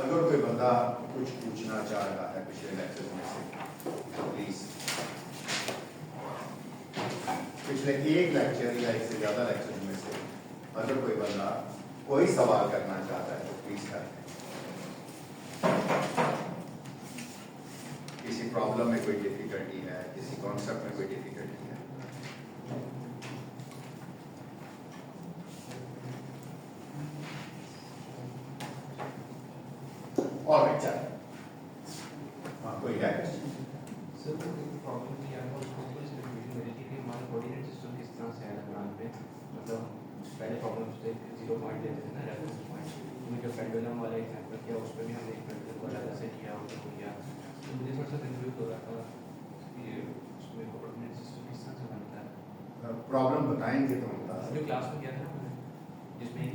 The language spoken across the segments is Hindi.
अगर कोई बंदा कुछ पूछना चाह रहा है पिछले लेक्चर में से तो प्लीज पिछले एक लेक्चर या एक से ज़्यादा लेक्चर में से अगर कोई बंदा कोई सवाल करना चाहता है तो प्लीज करें। किसी प्रॉब्लम में कोई डिफिकल्टी है, किसी कॉन्सेप्ट में कोई डिफिकल्टी है, और चल हाँ कोई है सर प्रॉब्लम थी यार और उसको कुछ रिवीजन मिली थी कि हमारा कोऑर्डिनेट सिस्टम किस तरह से है प्लान पे, मतलब पहले प्रॉब्लम्स थे 0 पॉइंट लेते थे ना रेफरेंस पॉइंट, तो जो पेंडुलम वाला एग्जांपल किया उस पर भी हमने एक पेंडुलम को अलग से किया और तो किया, तो मुझे थोड़ा सा कंफ्यूज हो रहा था कि उसमें कोऑर्डिनेट सिस्टम किस तरह से बनता है। प्रॉब्लम बताएंगे तो बता जो क्लास में किया था ना जिसमें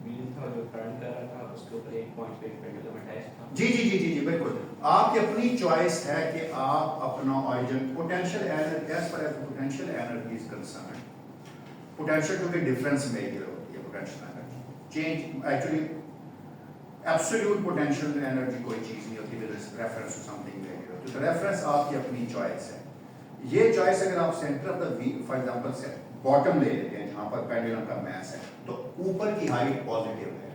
व्हील था जो टर्न कर रहा था उसके ऊपर एक पॉइंट पे पेंडुलम अटैच था। जी बिल्कुल आपकी अपनी चॉइस है कि आप अपना ऑरिजिन पोटेंशियल एनर्जी एज पर potential energy is concern potential क्योंकि डिफरेंस मेजर होती है potential energy change actually absolute potential energy कोई चीज नहीं होती with reference to something very होती है, तो रेफरेंस आपकी अपनी चॉइस है। ये चॉइस अगर आप centre of the wheel for example से बॉटम ले लेते हैं जहां पर पेंडुलम का मास है तो ऊपर की हाइट पॉजिटिव है,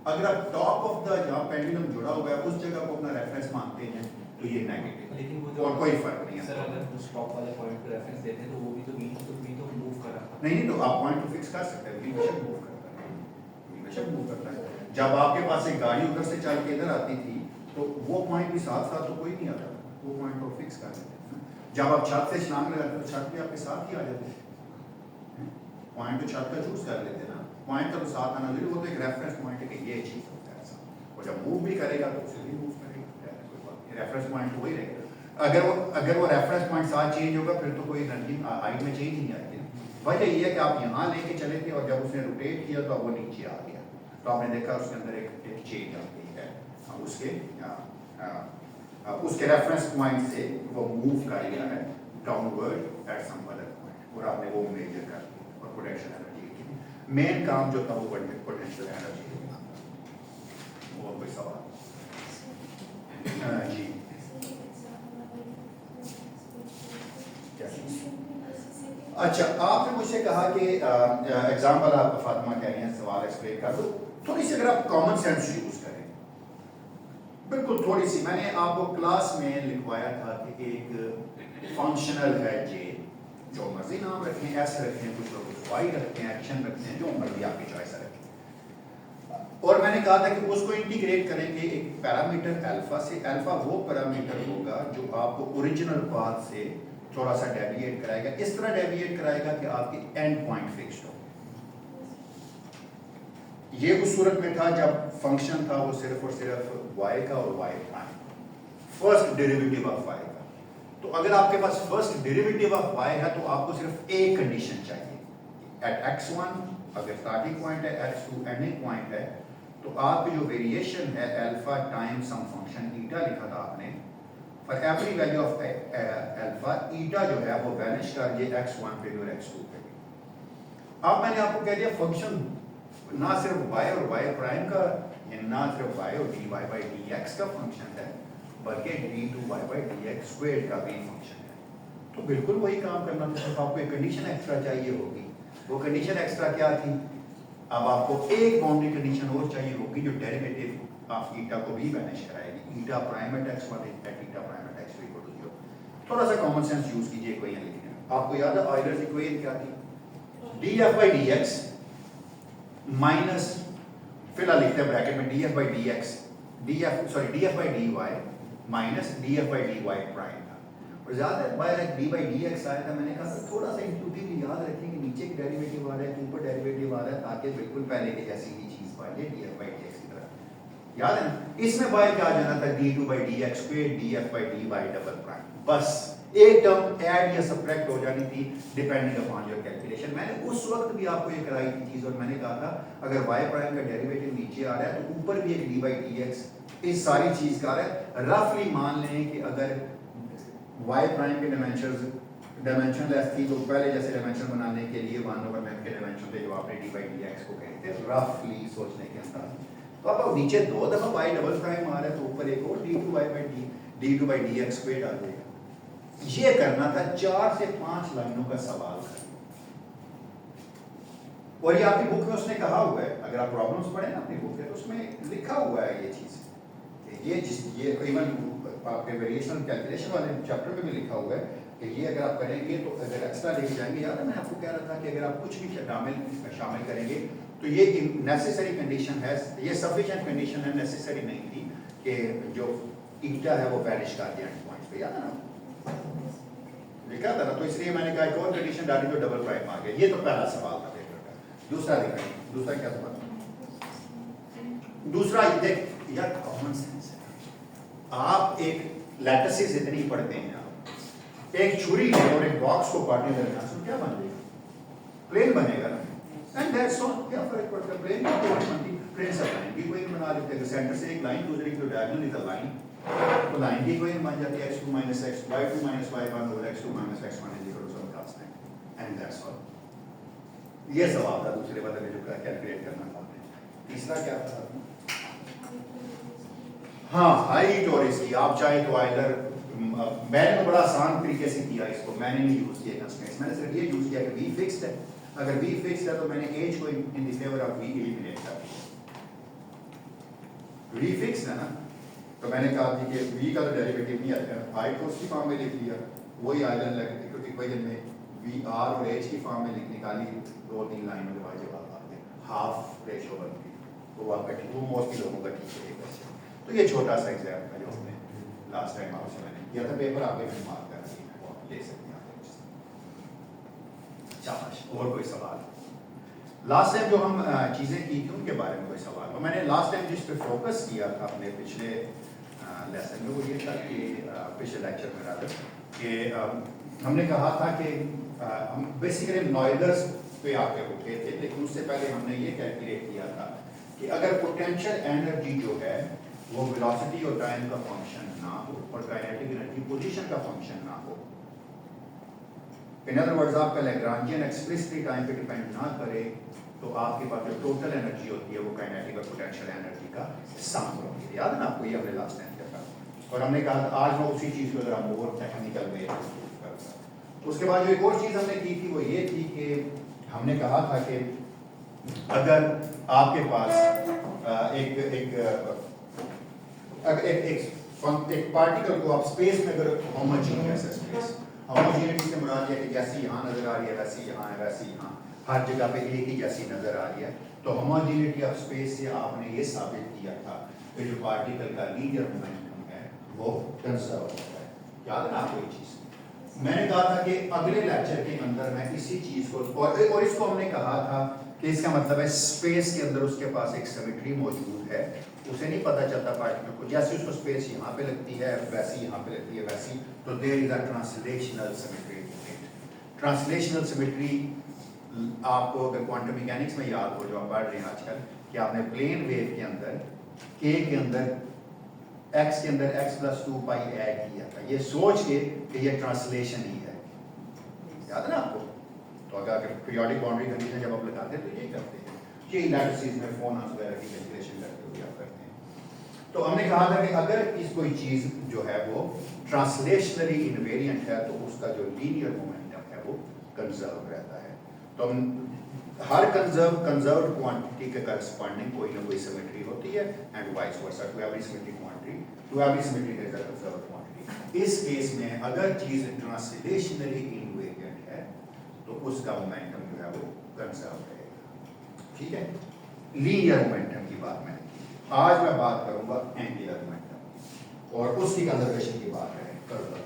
अगर आप टॉप ऑफ द जहां पेंडुलम जुड़ा हुआ है उस जगह को अपना रेफरेंस मानते हैं तो ये नेगेटिव, लेकिन वो जो और कोई फर्क नहीं है सर अगर उस टॉप वाले पॉइंट पे रेफरेंस देते हैं तो वो भी तो मूव कर रहा था। नहीं तो आप पॉइंट तो फिक्स कर सकते हैं, बेशक मूव करता है, बेशक मूव करता है। जब आपके पास एक गाड़ी उधर से चल के इधर आती थी तो वो पॉइंट भी साथ साथ तो कोई नहीं आता, वो पॉइंट को फिक्स कर देते हैं। जब आप छत से छलांग लगाते तो छत भी आपके साथ ही आ जाते हैं, पॉइंट तो छत का चूज कर लेते हैं ना, पॉइंट का तो साथ आना जरूरी, वो तो एक रेफरेंस पॉइंट है कि ये चीज होता है ऐसा, और जब मूव भी करेगा तो उसे भी मूव करेगा, रेफरेंस पॉइंट वही रहेगा। अगर वो रेफरेंस पॉइंट साथ चेंज होगा फिर तो कोई एनर्जी हाइट में चेंज नहीं आएगी। वजह ये है कि आप यहाँ लेके चले थे और जब उसने रोटेट किया तो वो नीचे आ गया, तो आपने देखा उसके अंदर एक चेंज आ गई है, उसके रेफरेंस पॉइंट से वो मूव कर गया है downward at some other point, और आपने वो मेजर कर दिया और पोटेंशियल एनर्जी की मेन काम जो था वो पोटेंशियल एनर्जी वो कोई सवाल जी अच्छा आपने मुझसे कहा कि एग्जाम्पल आप फातिमा कह रही हैं सवाल एक्सप्लेन कर दो, थोड़ी सी अगर आप कॉमन सेंस यूज करें, बिल्कुल थोड़ी सी, मैंने आपको क्लास में लिखवाया था कि एक फंक्शनल है जे, जो मर्जी नाम रखें, एस रखें, कुछ लोग वाई रखते हैं, एक्शन रखते हैं, जो मर्जी आपकी चॉइस रखें, और मैंने कहा था कि उसको इंटीग्रेट करेंगे एक पैरामीटर अल्फा से। अल्फा वो पैरामीटर होगा जो आपको ओरिजिनल पाथ से थोड़ा सा डेविएट कराएगा, इस तरह डेविएट कराएगा कि आपकी एंड पॉइंट फिक्स्ड हो। ये उस सूरत में था जब फंक्शन था वो सिर्फ और सिर्फ y का और y prime, first derivative of y का। तो अगर आपके पास फर्स्ट डेरिवेटिव ऑफ y है तो आपको सिर्फ एक कंडीशन चाहिए, एट x1 अगर स्टार्टिंग पॉइंट है, x2 एंडिंग पॉइंट है, तो आपकी जो वेरिएशन है alpha time some function eta लिखा था आपने, for every value of alpha eta जो है वो वैनिश कर दिए x1 पे और x2 पे। अब मैंने आपको कह दिया फंक्शन ना सिर्फ y और y प्राइम का, ना सिर्फ y और dy by dx का फंक्शन है, बल्कि d2y by dx स्क्वायर्ड का भी फंक्शन है। तो बिल्कुल वही काम करना था, तो आपको एक कंडीशन एक्स्ट्रा चाहिए होगी। वो कंडीशन एक्स्ट्रा क्या थी? अब आपको एक बाउंड्री कंडीशन और चाहिए होगी जो डेरिवेटिव ऑफ ईटा को भी वैनिश कराएगी, eta prime at x1 at eta prime at x2 equal to 0। थोड़ा सा कॉमन सेंस यूज कीजिए इक्वेशन लिखने में। आपको याद है ऑयलर्स इक्वेशन क्या थी? df by dx माइनस, फिलहाल लिखते हैं ब्रैकेट में df by dx, df by dy minus df by dy prime था, और ज्यादा बार dy by dx आया था, मैंने कहा थोड़ा सा इंट्यूटिवली याद रखें कि नीचे एक डेरिवेटिव आ रहा है, ऊपर डेरिवेटिव आ रहा है, ताकि बिल्कुल पहले के जैसी ही चीज पा ले df by dx की तरह। याद है ना? इसमें बाहर क्या आ जाना था, d2 by dx square df by dy double prime, बस एक टर्म ऐड या सब्ट्रैक्ट हो जानी थी डिपेंडिंग अपॉन योर कैलकुलेशन। मैंने उस वक्त भी आपको ये कराई थी चीज, और मैंने कहा था अगर y प्राइम का डेरिवेटिव नीचे आ रहा है तो ऊपर भी एक dy by dx इस सारी चीज का आ रहा है। रफली मान लें कि अगर y प्राइम के डायमेंशनलेस थी तो पहले जैसे डायमेंशन बनाने के लिए 1/m के डायमेंशन थे जो आपने dy by dx को कहे थे, रफली सोचने के अंदर तो अब नीचे 2 दफा वाई डबल प्राइम आ रहा है तो ऊपर एक और d two by d d two by d x square आ जाएगा। ये करना था 4 से 5 लाइनों का सवाल था। और ये आपकी बुक में उसने कहा हुआ है, अगर आप प्रॉब्लम्स पढ़े ना अपनी बुक में तो उसमें लिखा हुआ है ये चीज, ये इवन आपके वेरिएशन कैलकुलेशन वाले चैप्टर में भी लिखा हुआ है कि ये अगर आप करेंगे तो अगर एक्स्ट्रा लेके जाएंगे। याद है मैं आपको कह रहा था कि अगर आप कुछ भी शामिल करेंगे तो ये नेसेसरी कंडीशन है, ये सफिशिएंट कंडीशन है, नेसेसरी नहीं थी कि जो ईटा है वो वैनिश कर दिया एंड पॉइंट्स पे। याद है ना लिखा था ना, तो इसलिए मैंने कहा एक और कंडीशन डाली तो डबल प्राइम आ गया। ये तो पहला सवाल था पेपर का। दूसरा दिखाइए, दूसरा क्या सवाल? दूसरा देख यार कॉमन सेंस है। आप एक लैटिसेस इतनी पढ़ते हैं, आप एक छुरी है और एक बॉक्स को काटने लगना तो क्या बन जाएगा? प्लेन बनेगा ना। And that's all. क्या फर्क पड़ता है? प्लेन की कोई बनती प्लेन सब लाइन भी कोई बना लेते हैं। सेंटर से एक लाइन दूसरी की डायगोनल इज अ लाइन, तो लाइन की कोई बन जाती है x2 - x y2 - y1 over x2 - x1 is equal to some constant and that's all। ये सवाल था दूसरे वाले में जो कैलकुलेट करना था। तीसरा क्या था? हाँ हाइट और इसकी आप चाहे तो आइदर मैंने तो बड़ा आसान तरीके से किया इसको, मैंने नहीं यूज किया कंस्ट्रेंट्स, मैंने सिर्फ ये यूज किया कि v फिक्स्ड है। अगर v फिक्स्ड है तो मैंने h को in the favour of v eliminate कर दिया। v फिक्स्ड है ना, तो मैंने कहा कि v का तो डेरिवेटिव नहीं आता, हाइट को उसकी फॉर्म में लिख लिया, वही आइदर इक्वेशन में v r और h की फॉर्म में निकाली, 2-3 लाइनों के बाद जवाब आ गया हाफ रेशियो बन गई। तो आपका ठीक, वो मोस्टली लोगों का ठीक है वैसे। तो ये छोटा सा एग्जाम था जो हमने लास्ट टाइम आपसे मैंने किया था, पेपर आपके में मार्क कर दिया, आप ले सकते हैं आप। शाबाश। और कोई सवाल? लास्ट टाइम जो हम चीज़ें की थी उनके बारे में कोई सवाल? तो मैंने लास्ट टाइम जिस पे फोकस किया था अपने पिछले लेसन में वो ये था कि पिछले लेक्चर में रादर कि हमने कहा था कि हम बेसिकली नॉइजर्स पे आके रुके थे, लेकिन उससे पहले हमने ये कैलकुलेट किया था कि अगर पोटेंशियल एनर्जी जो है वो वेलोसिटी और टाइम का फंक्शन ना हो और काइनेटिक एनर्जी पोजीशन का फंक्शन ना हो, इन अदर वर्ड्स आपका लैग्रांजियन एक्सप्लिसिटली टाइम पे डिपेंड ना करे, तो आपके पास जो टोटल एनर्जी होती है वो काइनेटिक और पोटेंशियल एनर्जी का सम होती है। याद है ना आपको? ये हमने लास्ट टाइम किया था और हमने कहा था आज मैं उसी चीज को जरा मोर टेक्निकल में करूंगा। उसके बाद जो एक और चीज हमने की थी वो ये थी कि हमने कहा था कि अगर आपके पास एक पार्टिकल को आप स्पेस में अगर होमोजीनियस है, स्पेस होमोजीनियस से मुराद है कि जैसी यहाँ नजर आ रही है वैसी यहाँ है, वैसी यहाँ हर जगह पे एक ही जैसी नजर आ रही है, तो होमोजीनिटी ऑफ स्पेस से आपने ये साबित किया था कि जो पार्टिकल का लीनियर मोमेंटम है वो कंजर्व होता है। याद है ना आपको ये चीज? मैंने कहा था कि अगले लेक्चर के अंदर मैं इसी चीज को और इसको हमने कहा था कि इसका मतलब है स्पेस के अंदर उसके पास एक सिमेट्री मौजूद है, उसे नहीं पता चलता पार्टिकल को, जैसे उसको स्पेस यहाँ पे लगती है वैसी यहाँ पे लगती है वैसी, तो there is a translational symmetry. Translational symmetry आपको अगर क्वांटम मैकेनिक्स में याद हो जो आप पढ़ रहे हैं आजकल कि आपने प्लेन वेव के अंदर k के अंदर x के अंदर x+2 पाई ऐड किया था, ये सोच के कि ये ट्रांसलेशन ही है। याद है ना आपको? तो अगर पीरियोडिक बाउंड्री कंडीशन जब आप लगाते हैं तो यही करते हैं, ये लैटिसेस में फोनस वगैरह की कैलकुलेशन करते हुए आप करते हैं। तो हमने कहा था कि अगर इस कोई चीज जो है वो ट्रांसलेशनली इनवेरिएंट है तो उसका जो लीनियर मोमेंटम है वो कंजर्व रहता है। तो हर कंजर्व्ड क्वांटिटी के करस्पॉन्डिंग कोई ना कोई सिमेट्री होती है and vice versa, to every symmetric quantity to every symmetry there is a conserved quantity. इस केस में अगर चीज ट्रांसलेशनली इनवेरिएंट है तो उसका मोमेंटम जो है वो कंजर्व रहेगा। ठीक है, लीनियर मोमेंटम की बात मैंने की, आज मैं बात करूंगा एंगुलर मोमेंटम और उसकी कंजर्वेशन की बात करूंगा।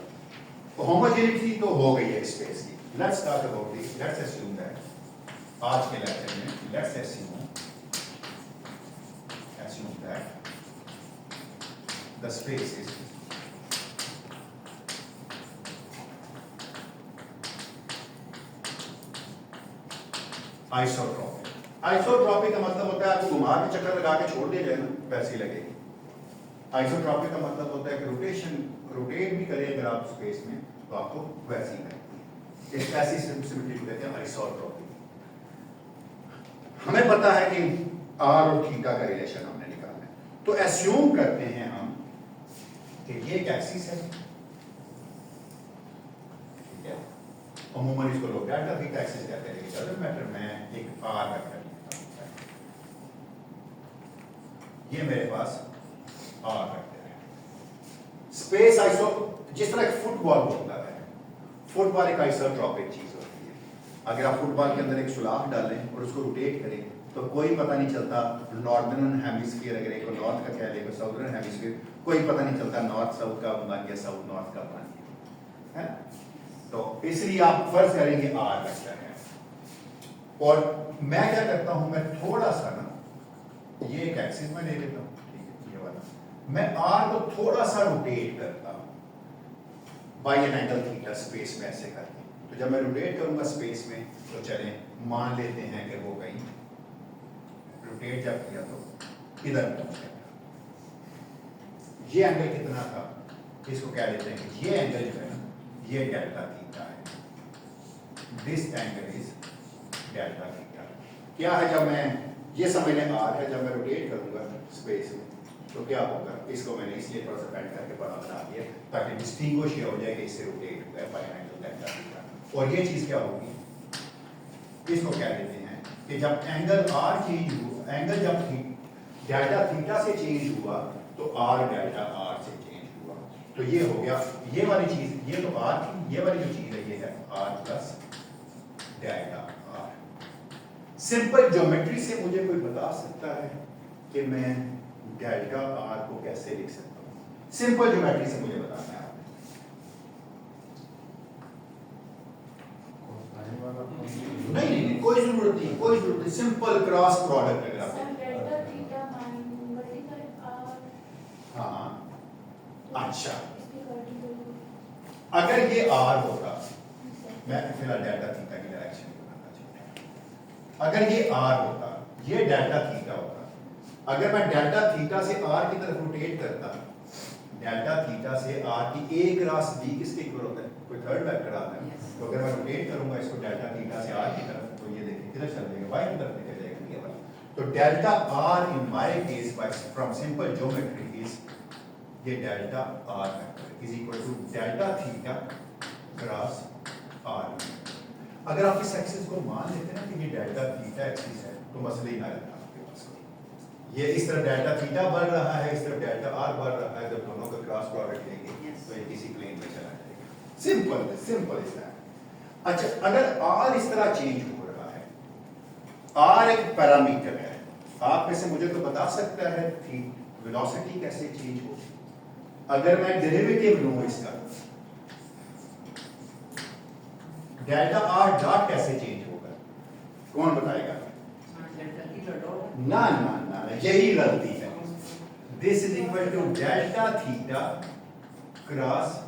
तो होमोजेनिटी तो हो गई है स्पेस की। Let's talk about this, let's assume that आज के लेक्चर में let's assume that the space is isotropic. Isotropic का मतलब होता है आपको घुमा के चक्कर लगा के छोड़ दिया जाए ना वैसी लगेगी। आइसोट्रोपिक का मतलब होता है कि रोटेट भी करें अगर आप स्पेस में तो आपको वैसी लगती है। इस ऐसी सिमेट्री को कहते हैं आइसोट्रोपिक। हमें पता है कि आर और थीटा का रिलेशन हमने निकाला तो एस्यूम करते हैं हम कि ये एक एक्सिस है, ठीक है, अमूमन इसको लोग डेल्टा थीटा एक्सिस कहते हैं, डजंट मैटर, मैं एक आर वेक्टर लिखता हूं, ये मेरे पास आर वेक्टर है। स्पेस आइसो, जिस तरह एक फुटबॉल होता है, फुटबॉल एक आइसोट्रॉपिक चीज होती है। अगर आप फुटबॉल के अंदर एक सुलाख डालें और उसको रोटेट करें तो कोई पता नहीं चलता, नॉर्दर्न हेमिस्फीयर अगर एक नॉर्थ का ख्याल है, साउदर्न हेमिस्फीयर, कोई पता नहीं चलता नॉर्थ साउथ का बन गया, साउथ नॉर्थ का बन गया, है ना। तो इसलिए आप फर्ज करेंगे आर वेक्टर है, और मैं क्या करता हूं, मैं थोड़ा सा ना ये एक एक्सिस में ले लेता हूं, ठीक है, ये वाला मैं आर को थोड़ा सा रोटेट करता हूं by an angle theta space में ऐसे करके। तो जब मैं रोटेट करूंगा स्पेस में तो चलें मान लेते हैं कि वो कहीं रोटेट जब किया तो इधर पहुंच गया। ये एंगल कितना था, इसको क्या लेते हैं कि ये एंगल जो है ना, ये डेल्टा थीटा है, this angle is delta theta. क्या है, जब मैं ये समझ लें आर है, जब मैं रोटेट करूंगा स्पेस में तो क्या होगा, इसको मैंने इसलिए थोड़ा सा पेंट करके बड़ा बना दिया ताकि डिस्टिंग्विश ये हो जाए कि इससे रोटेट हुआ है बाय एंगल डेल्टा थीटा। और ये चीज क्या होगी, इसको क्या कहते हैं कि जब एंगल आर चेंज हुआ, एंगल जब डेल्टा थीटा से चेंज हुआ तो आर डेल्टा आर से चेंज हुआ। तो ये हो गया ये वाली चीज, ये तो आर थी, ये वाली जो चीज है ये है r plus delta r. Simple geometry से मुझे कोई बता सकता है कि मैं डेल्टा आर को कैसे लिख सकता हूं? सिंपल ज्योमेट्री से मुझे बताना है आपने। नहीं, कोई जरूरत नहीं, कोई जरूरत नहीं, सिंपल क्रॉस प्रोडक्ट अगर आप डेल्टा थीटा मल्टीप्लाई आर। हाँ, अच्छा, इसकी वर्टिकल अगर ये आर होता, मैं फिलहाल डेल्टा थीटा की डायरेक्शन में बनाना चाहता हूं, अगर ये आर होता, ये डेल्टा थीटा होता, अगर मैं डेल्टा थीटा से आर की तरफ रोटेट करता, डेल्टा थीटा से आर की ए क्रॉस बी किसके इक्वल होता है, कोई थर्ड वेक्टर आता है। तो अगर मैं रोटेट करूंगा इसको डेल्टा थीटा से आर की तरफ, तो ये देखिए किधर चल जाएगा, वाई की तरफ निकल जाएगा, ये वाला। तो delta r in my case by from simple geometry is, ये delta r vector is equal to delta theta cross r. अगर आप इस एक्सिस को मान लेते हैं ना कि ये डेल्टा थीटा एक्सिस है तो मसले ही ना रहता आपके पास कोई। ये इस तरफ डेल्टा थीटा बढ़ रहा है, इस तरफ डेल्टा आर बढ़ रहा है, जब दोनों का क्रॉस प्रोडक्ट लेंगे तो ये किसी प्लेन में चला जाएगा। Simple is that. अच्छा, अगर आर इस तरह चेंज हो रहा है, आर एक पैरामीटर है, आप में से मुझे तो बता सकता है वेलोसिटी कैसे चेंज होगी। अगर मैं डेरिवेटिव लूं इसका, डेल्टा आर डॉट कैसे चेंज होगा, कौन बताएगा? ना ना ना, यही गलती है। This is equal to delta theta cross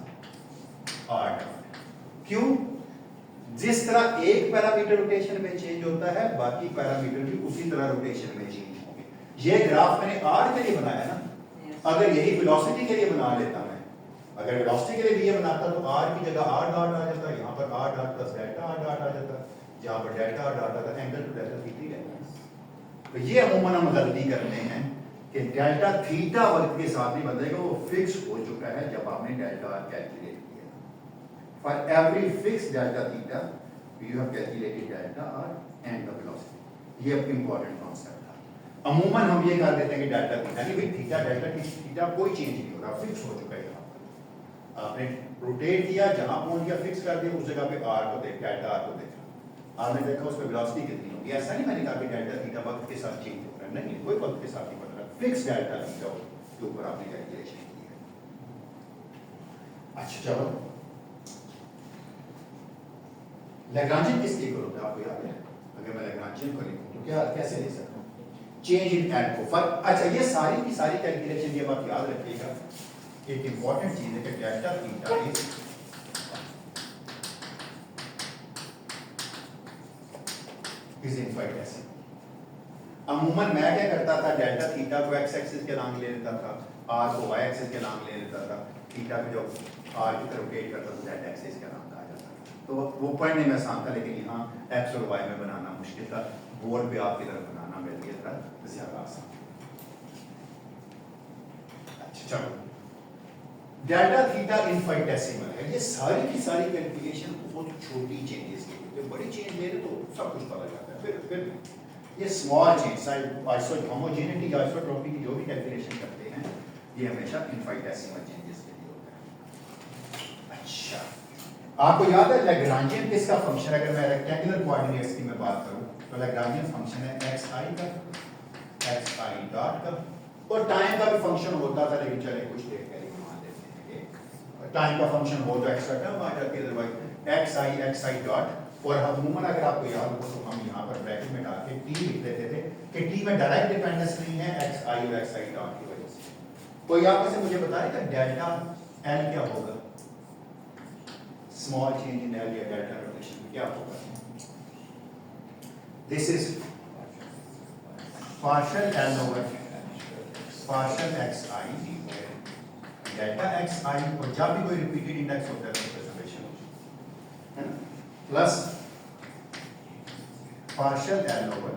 r dot. क्यों? जिस तरह एक पैरामीटर रोटेशन में चेंज होता है, बाकी पैरामीटर भी उसी तरह रोटेशन में चेंज होंगे। ये ग्राफ मैंने आर के लिए बनाया ना, अगर यही वेलोसिटी के लिए बना लेता मैं, अगर वेलोसिटी के लिए भी ये बनाता तो आर की जगह आर डॉट आ जाता, यहाँ पर r dot plus delta r dot आ जाता, जहाँ पर डेल्टा आर डॉट आता, एंगल टू डेल्टा थीटा रहता। तो ये अमूमन हम गलती करते हैं कि डेल्टा थीटा वक्त के साथ नहीं बदलेगा, वो फिक्स हो चुका है जब आपने डेल्टा आर कैलकुलेट किया। For every fix delta theta you have calculated delta R and the velocity. ये इंपॉर्टेंट कॉन्सेप्ट था। अमूमन हम ये कर देते हैं कि डेल्टा थीटा नहीं भाई, थीटा डेल्टा थीटा कोई चेंज नहीं हो रहा, फिक्स हो चुका है। यहाँ पर आपने रोटेट किया, जहां पहुंच गया फिक्स कर दिया, उस जगह पे आर को देख, डेल्टा आर को देखा, आपने देखा उस पर वेलोसिटी कितनी होगी। ऐसा नहीं मैंने कहा कि डेल्टा थीटा वक्त के साथ चेंज हो रहा है, नहीं, कोई वक्त के साथ नहीं बदल रहा, फिक्स डेल्टा थीटा के ऊपर आपने कैलकुलेशन की है। अच्छा, चलो लैग्रांजियन किसके इक्वल होता है आपको याद है? अगर मैं लैग्रांजियन को लिखूं तो क्या कैसे लिख सकता हूं? चेंज इन एट को फर्क। अच्छा, ये सारी की सारी कैलकुलेशन ये बात याद रखिएगा, एक इंपॉर्टेंट चीज है कि डेल्टा थीटा इज इनफाइनाइट ऐसे। अमूमन मैं क्या करता था, डेल्टा थीटा को एक्स एक्सिस के नाम ले लेता था, आर को वाई एक्सिस के नाम ले लेता था, थीटा को जो आर की तरफ रोटेट करता था जेड एक्सिस के नाम कहा जाता था। तो वो पढ़ने में आसान था, लेकिन यहाँ एक्स और वाई में बनाना मुश्किल था, बोर्ड पे आपकी तरफ बनाना मेरे लिए थोड़ा ज्यादा आसान। चलो डेल्टा थीटा इनफाइनेटेसिमल है, ये सारी की सारी कैलकुलेशन बहुत छोटी चेंजेस की है, बड़ी चेंज ले रहे तो सब कुछ पता जाता है, फिर ये small change iso homogeneity isotropy की जो भी कैलकुलेशन करते हैं ये हमेशा इनफाइनेटेसिमल चेंजेस के लिए होता है। अच्छा, आपको याद है लैग्रांजियन किसका फंक्शन, अगर मैं रेक्टेंगुलर कोऑर्डिनेट्स की मैं बात करूं तो लैग्रांजियन फंक्शन है xi का, xi डॉट का, और टाइम का भी फंक्शन होता था, लेकिन चले कुछ देर के लिए मान लेते हैं कि टाइम का फंक्शन हो तो एक्स्ट्रा टर्म आ जाती है, अदरवाइज xi डॉट, और हम अमूमन अगर आपको याद हो तो हम यहाँ पर ब्रैकेट में डाल के t लिख देते थे कि t में डायरेक्ट डिपेंडेंस नहीं है xi और xi डॉट की वजह से। कोई आप में से मुझे बताएगा डेल्टा l क्या होगा, स्मॉल चेंज इन l या डेल्टा रोटेशन में क्या होगा? This is partial l over partial xi delta xi, और जब भी कोई रिपीटेड इंडेक्स होता है तो समेशन है ना, plus partial l over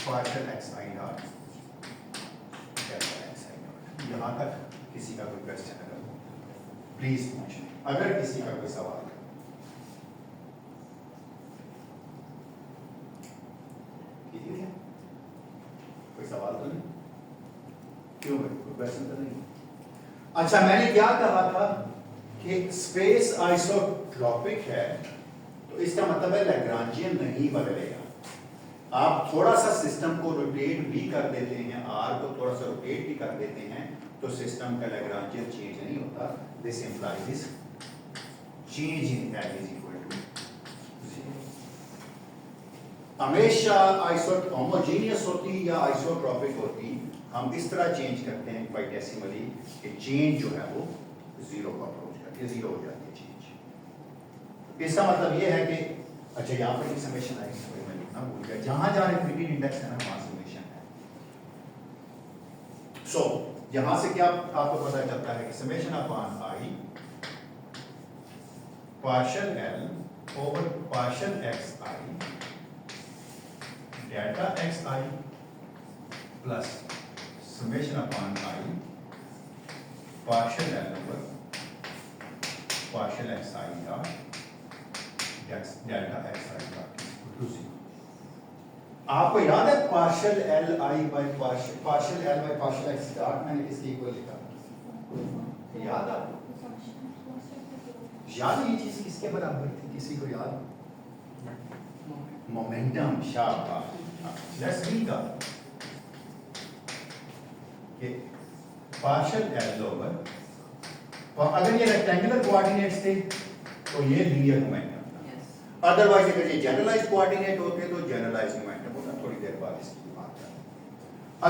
partial xi dot delta xi dot. यहाँ तक किसी का कोई क्वेश्चन अगर प्लीज पूछें, अगर किसी का कोई सवाल है। ठीक है, कोई सवाल तो नहीं? क्यों भाई, कोई क्वेश्चन तो नहीं? अच्छा, मैंने क्या कहा था कि स्पेस आइसोट्रॉपिक है, तो इसका मतलब है लैग्रांजियन नहीं बदलेगा। आप थोड़ा सा सिस्टम को रोटेट भी कर देते हैं, आर को थोड़ा सा रोटेट भी कर देते हैं, तो सिस्टम का लैग्रांजियन चेंज नहीं होता। This implies change in l is equal to 0। हमेशा होमोजेनियस होती या आइसोट्रॉपिक होती, हम इस तरह चेंज करते हैं क्वाइटेसिमली कि चेंज जो है वो 0 को अप्रोच करती है, 0 हो जाती है चेंज। इसका मतलब ये है कि अच्छा, यहाँ पर समेशन आएगी, मैं लिखना भूल गया, जहां जहां रिपीटेड इंडेक्स है ना वहां समेशन है। सो यहां से क्या आपको पता चलता है कि summation upon i partial l over partial xi delta xi plus summation upon I partial l over partial xi dot delta xi dot equal to 0। आपको याद है partial l I by partial l by partial x dot मैंने किसके इक्वल लिखा? याद है? याद है ये चीज किसके बराबर थी? किसी को याद? मोमेंटम। शाबाश, let's read the partial l over, अगर ये रेक्टेंगुलर कोऑर्डिनेट्स थे तो ये लीनियर मोमेंटम था, अदरवाइज अगर ये जनरलाइज कोऑर्डिनेट होते तो जनरलाइज मोमेंटम होता। थोड़ी देर बाद इसकी बात करें।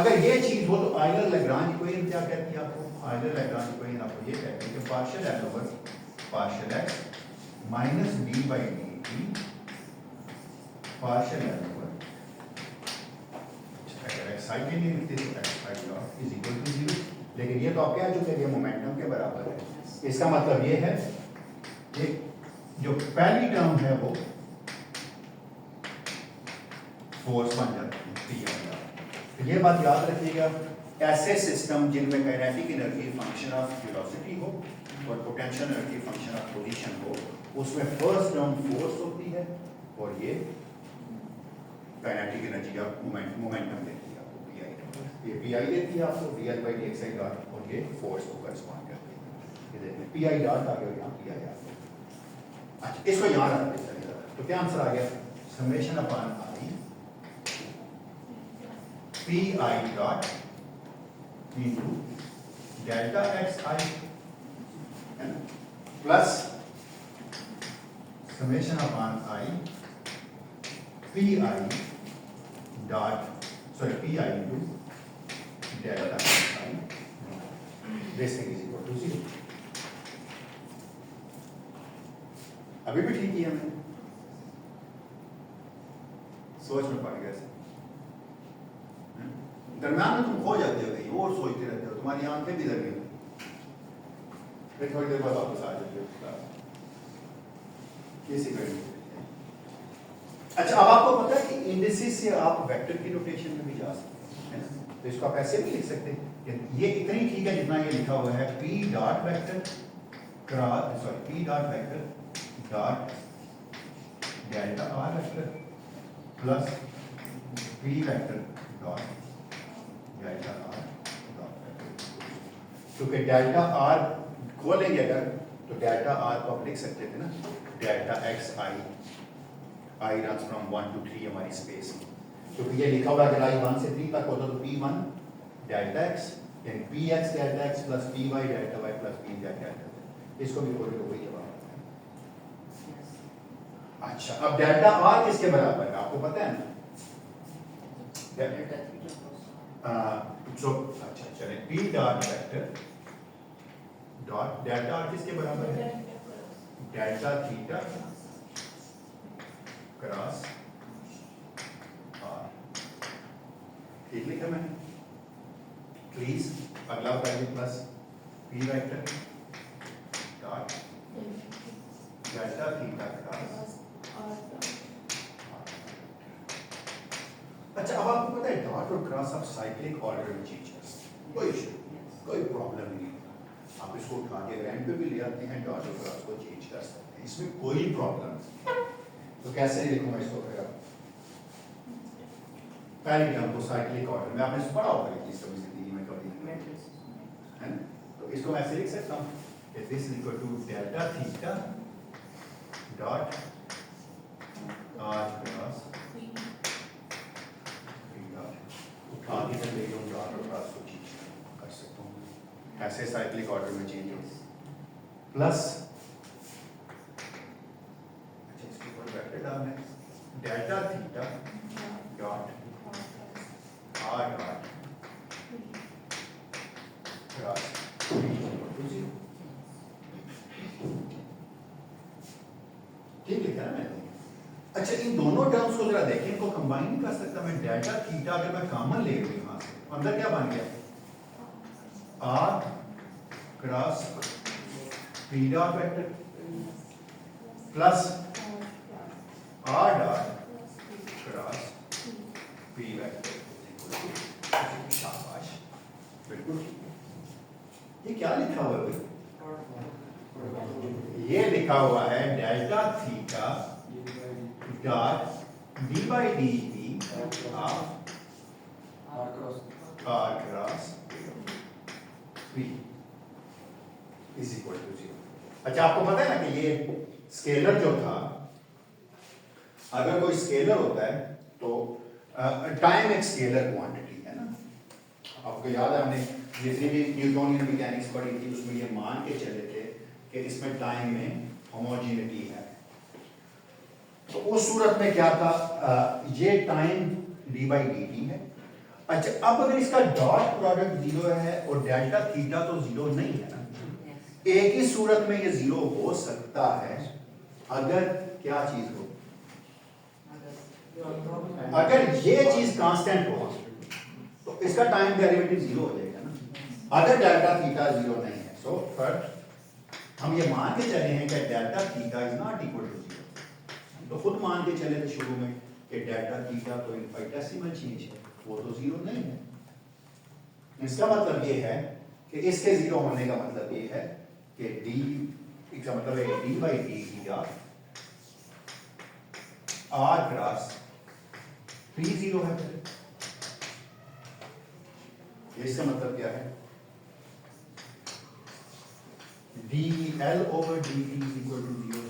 अगर ये चीज हो तो आइलर लैग्रांज इक्वेशन क्या कहती है आपको? आइलर लैग्रांज इक्वेशन आपको ये कहती है कि partial l over partial x minus d by dt partial l over, अगर xi के लिए लिखते तो xi dot is equal to 0, लेकिन ये तो आप कह चुके हैं मोमेंटम के बराबर है। इसका मतलब ये है कि जो पहली टर्म है वो फोर्स बन जाती है P। तो ये बात याद रखिएगा, ऐसे सिस्टम जिनमें kinetic energy function of velocity हो और potential energy function of position हो, उसमें फर्स्ट टर्म फोर्स होती है और ये काइनेटिक एनर्जी या मोमेंटम देती है आपको pi। ये pi देती है आपको dl by dxi डॉट, और ये फोर्स को करेस्पॉन्ड करती है। ये देखिए pi डॉट आ गया, यहाँ pi आ गया। अच्छा, इसको यहाँ रखते चलिए, तो क्या आंसर आ गया? Summation upon i pi dot into delta xi plus summation upon I pi dot pi into delta xi, this thing is equal to 0। अभी भी ठीक किया मैंने, सोच में पड़ गया। दरम्यान में तुम खो जाते हो कहीं और सोचते रहते हो, तुम्हारी आंखें भी लगी, फिर थोड़ी देर बाद वापस आ जाती हो। अच्छा, अब आपको पता है कि इंडिसेस से आप वेक्टर की रोटेशन में भी जा सकते हैं। तो इसको आप ऐसे भी लिख सकते हैं, ये इतनी ठीक है जितना ये लिखा हुआ है p dot vector cross sorry p dot vector dot delta r vector plus p vector dot delta r dot vector. क्योंकि डेल्टा r खोलेंगे अगर तो डेल्टा r को आप लिख सकते थे ना delta x I runs from 1 to 3 हमारी स्पेस में, क्योंकि ये लिखा हुआ है अगर I 1 से 3 तक होता तो p1 डेल्टा x यानी px delta x plus py delta y plus pz delta z, इसको भी खोले तो वही जवाब आता है। अच्छा, अब डेल्टा r किसके बराबर है आपको पता है ना? अच्छा चले p dot vector dot delta r किसके बराबर है? Delta theta cross r। ठीक लिखा मैंने? प्लीज अगला बताइए plus p vector dot delta theta cross. अच्छा, अब आपको पता है डॉट और क्रॉस आप साइक्लिक ऑर्डर में चेंज कर सकते हैं, कोई इशू कोई प्रॉब्लम नहीं है। आप इसको उठा के रैंक पे भी ले आते हैं, डॉट और क्रॉस को चेंज कर सकते हैं, इसमें कोई प्रॉब्लम नहीं। तो कैसे लिखूंगा इसको फिर आप पहले टर्म को साइक्लिक ऑर्डर में आपने पढ़ा होगा ये चीज कभी जिंदगी में कभी है ना? तो इसको मैं ऐसे लिख सकता हूँ कि this is equal to delta theta dot r cross उठा के चल ले जाऊँ डॉट और क्रॉस को चेंज कर सकता हूँ, ऐसे साइक्लिक ऑर्डर में चेंज हो plus delta theta dot r dot cross ठीक लिखा ना मैंने? अच्छा, इन दोनों टर्म्स को जरा देखें, इनको कंबाइन नहीं कर सकता मैं? डेल्टा थीटा अगर मैं कॉमन ले लूं यहां से, अंदर क्या बन गया? r cross p dot vector plus r dot cross p vector. शाबाश, बिल्कुल ठीक है। ये क्या लिखा हुआ है भाई? ये लिखा हुआ है delta theta dot d by d t of r cross p is equal to 0। अच्छा, आपको पता है ना कि ये स्केलर जो था, अगर कोई स्केलर होता है तो टाइम एक स्केलर क्वांटिटी है ना? आपको याद है हमने जितनी भी न्यूटोनियन मैकेनिक्स पढ़ी थी उसमें ये मान के चले थे कि इसमें टाइम में होमोजेनिटी है। तो उस सूरत में क्या था, ये time D by d T है। अच्छा, अब अगर इसका डॉट प्रोडक्ट 0 है और डेल्टा थीटा तो 0 नहीं है ना, एक ही सूरत में ये 0 हो सकता है अगर क्या चीज हो, अगर ये चीज कांस्टेंट हो तो इसका टाइम डेरिवेटिव 0 हो जाएगा ना, अगर डेल्टा थीटा 0 नहीं है। सो फर्स्ट हम ये मान के चले हैं कि delta theta is not equal to 0, तो खुद मान के चले थे शुरू में कि डेल्टा थीटा तो इनफाइनेटेसिमल चीज है, वो तो 0 नहीं है। इसका मतलब ये है कि इसके 0 होने का मतलब ये है कि डी, इसका मतलब है d by d theta r cross p 0 है। इसका मतलब क्या है? dl over dt is equal to 0,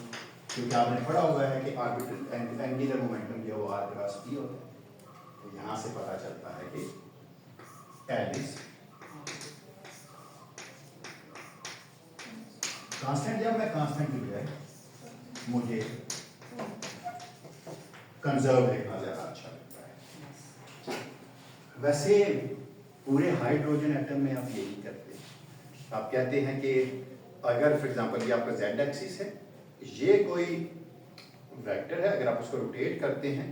क्योंकि आपने पढ़ा हुआ है कि आर्बिट्ररी एंगुलर मोमेंटम जो r क्रॉस p होता है। तो यहां से पता चलता है कि l इज कांस्टेंट, जब मैं कांस्टेंट लिख रहा है मुझे कंजर्व लिखना ज्यादा अच्छा लगता है। वैसे पूरे हाइड्रोजन एटम में आप यही करते हैं, आप कहते हैं कि अगर फॉर एग्जांपल ये आपका z एक्सिस है, ये कोई वेक्टर है, अगर आप उसको रोटेट करते हैं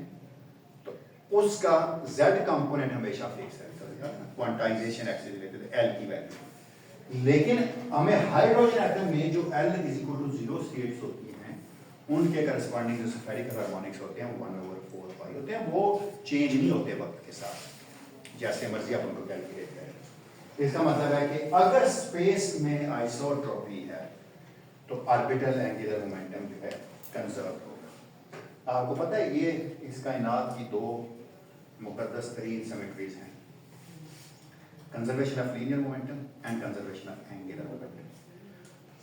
तो उसका z कंपोनेंट हमेशा फिक्स है, क्वांटाइजेशन एक्सिस लेते थे l की वैल्यू। लेकिन हमें हाइड्रोजन एटम में जो l is equal to 0 states होती हैं, उनके करस्पॉन्डिंग जो स्फेरिकल हार्मोनिक्स होते हैं 1/4 पाई होते हैं, वो चेंज नहीं होते वक्त के साथ। जैसे मर्जी आप उनको कैलकुलेट करें। इसका मतलब है कि अगर स्पेस में आइसोट्रॉपी है तो ऑर्बिटल एंगुलर मोमेंटम जो है कंजर्व होगा। आपको पता है ये इस कायनात की दो मुकद्दस तरीन सिमेट्रीज हैं, conservation of linear momentum and conservation of angular momentum.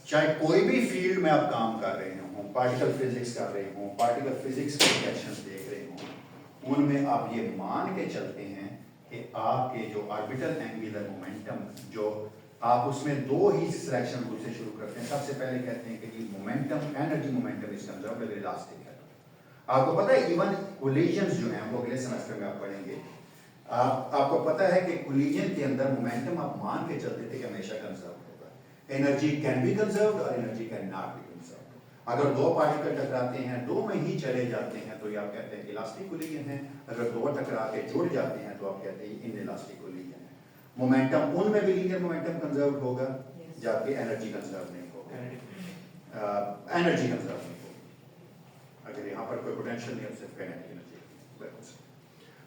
चाहे कोई भी फील्ड में आप काम कर रहे हों, पार्टिकल फिजिक्स कर रहे हों, पार्टिकल फिजिक्स के रिएक्शंस देख रहे हों, उनमें आप ये मान के चलते हैं कि आपके जो ऑर्बिटल एंगुलर मोमेंटम जो आप उसमें दो ही सिलेक्शन रूल से शुरू करते हैं। सबसे पहले कहते हैं कि momentum energy momentum is conserved अगर इलास्टिक है। आपको पता है इवन कोलिजन्स जो हैं वो अगले सेमेस्टर में आप पढ़ेंगे। आपको पता है कि कोलिजन के अंदर मोमेंटम आप मान के चलते थे कि हमेशा कंजर्व होगा। एनर्जी कैन बी कंजर्व्ड और energy can not be conserved. अगर दो पार्टिकल टकराते हैं, दो में ही चले जाते हैं तो ये आप कहते हैं इलास्टिक कोलिजन है। अगर दो टकरा के जुड़ जाते हैं तो आप कहते हैं इन इलास्टिक कोलिजन है। मोमेंटम उनमें भी लीनियर मोमेंटम कंजर्व होगा जबकि एनर्जी कंजर्व नहीं होगा। एनर्जी कंजर्व नहीं होगी अगर यहाँ पर कोई पोटेंशियल नहीं है, सिर्फ काइनेटिक एनर्जी।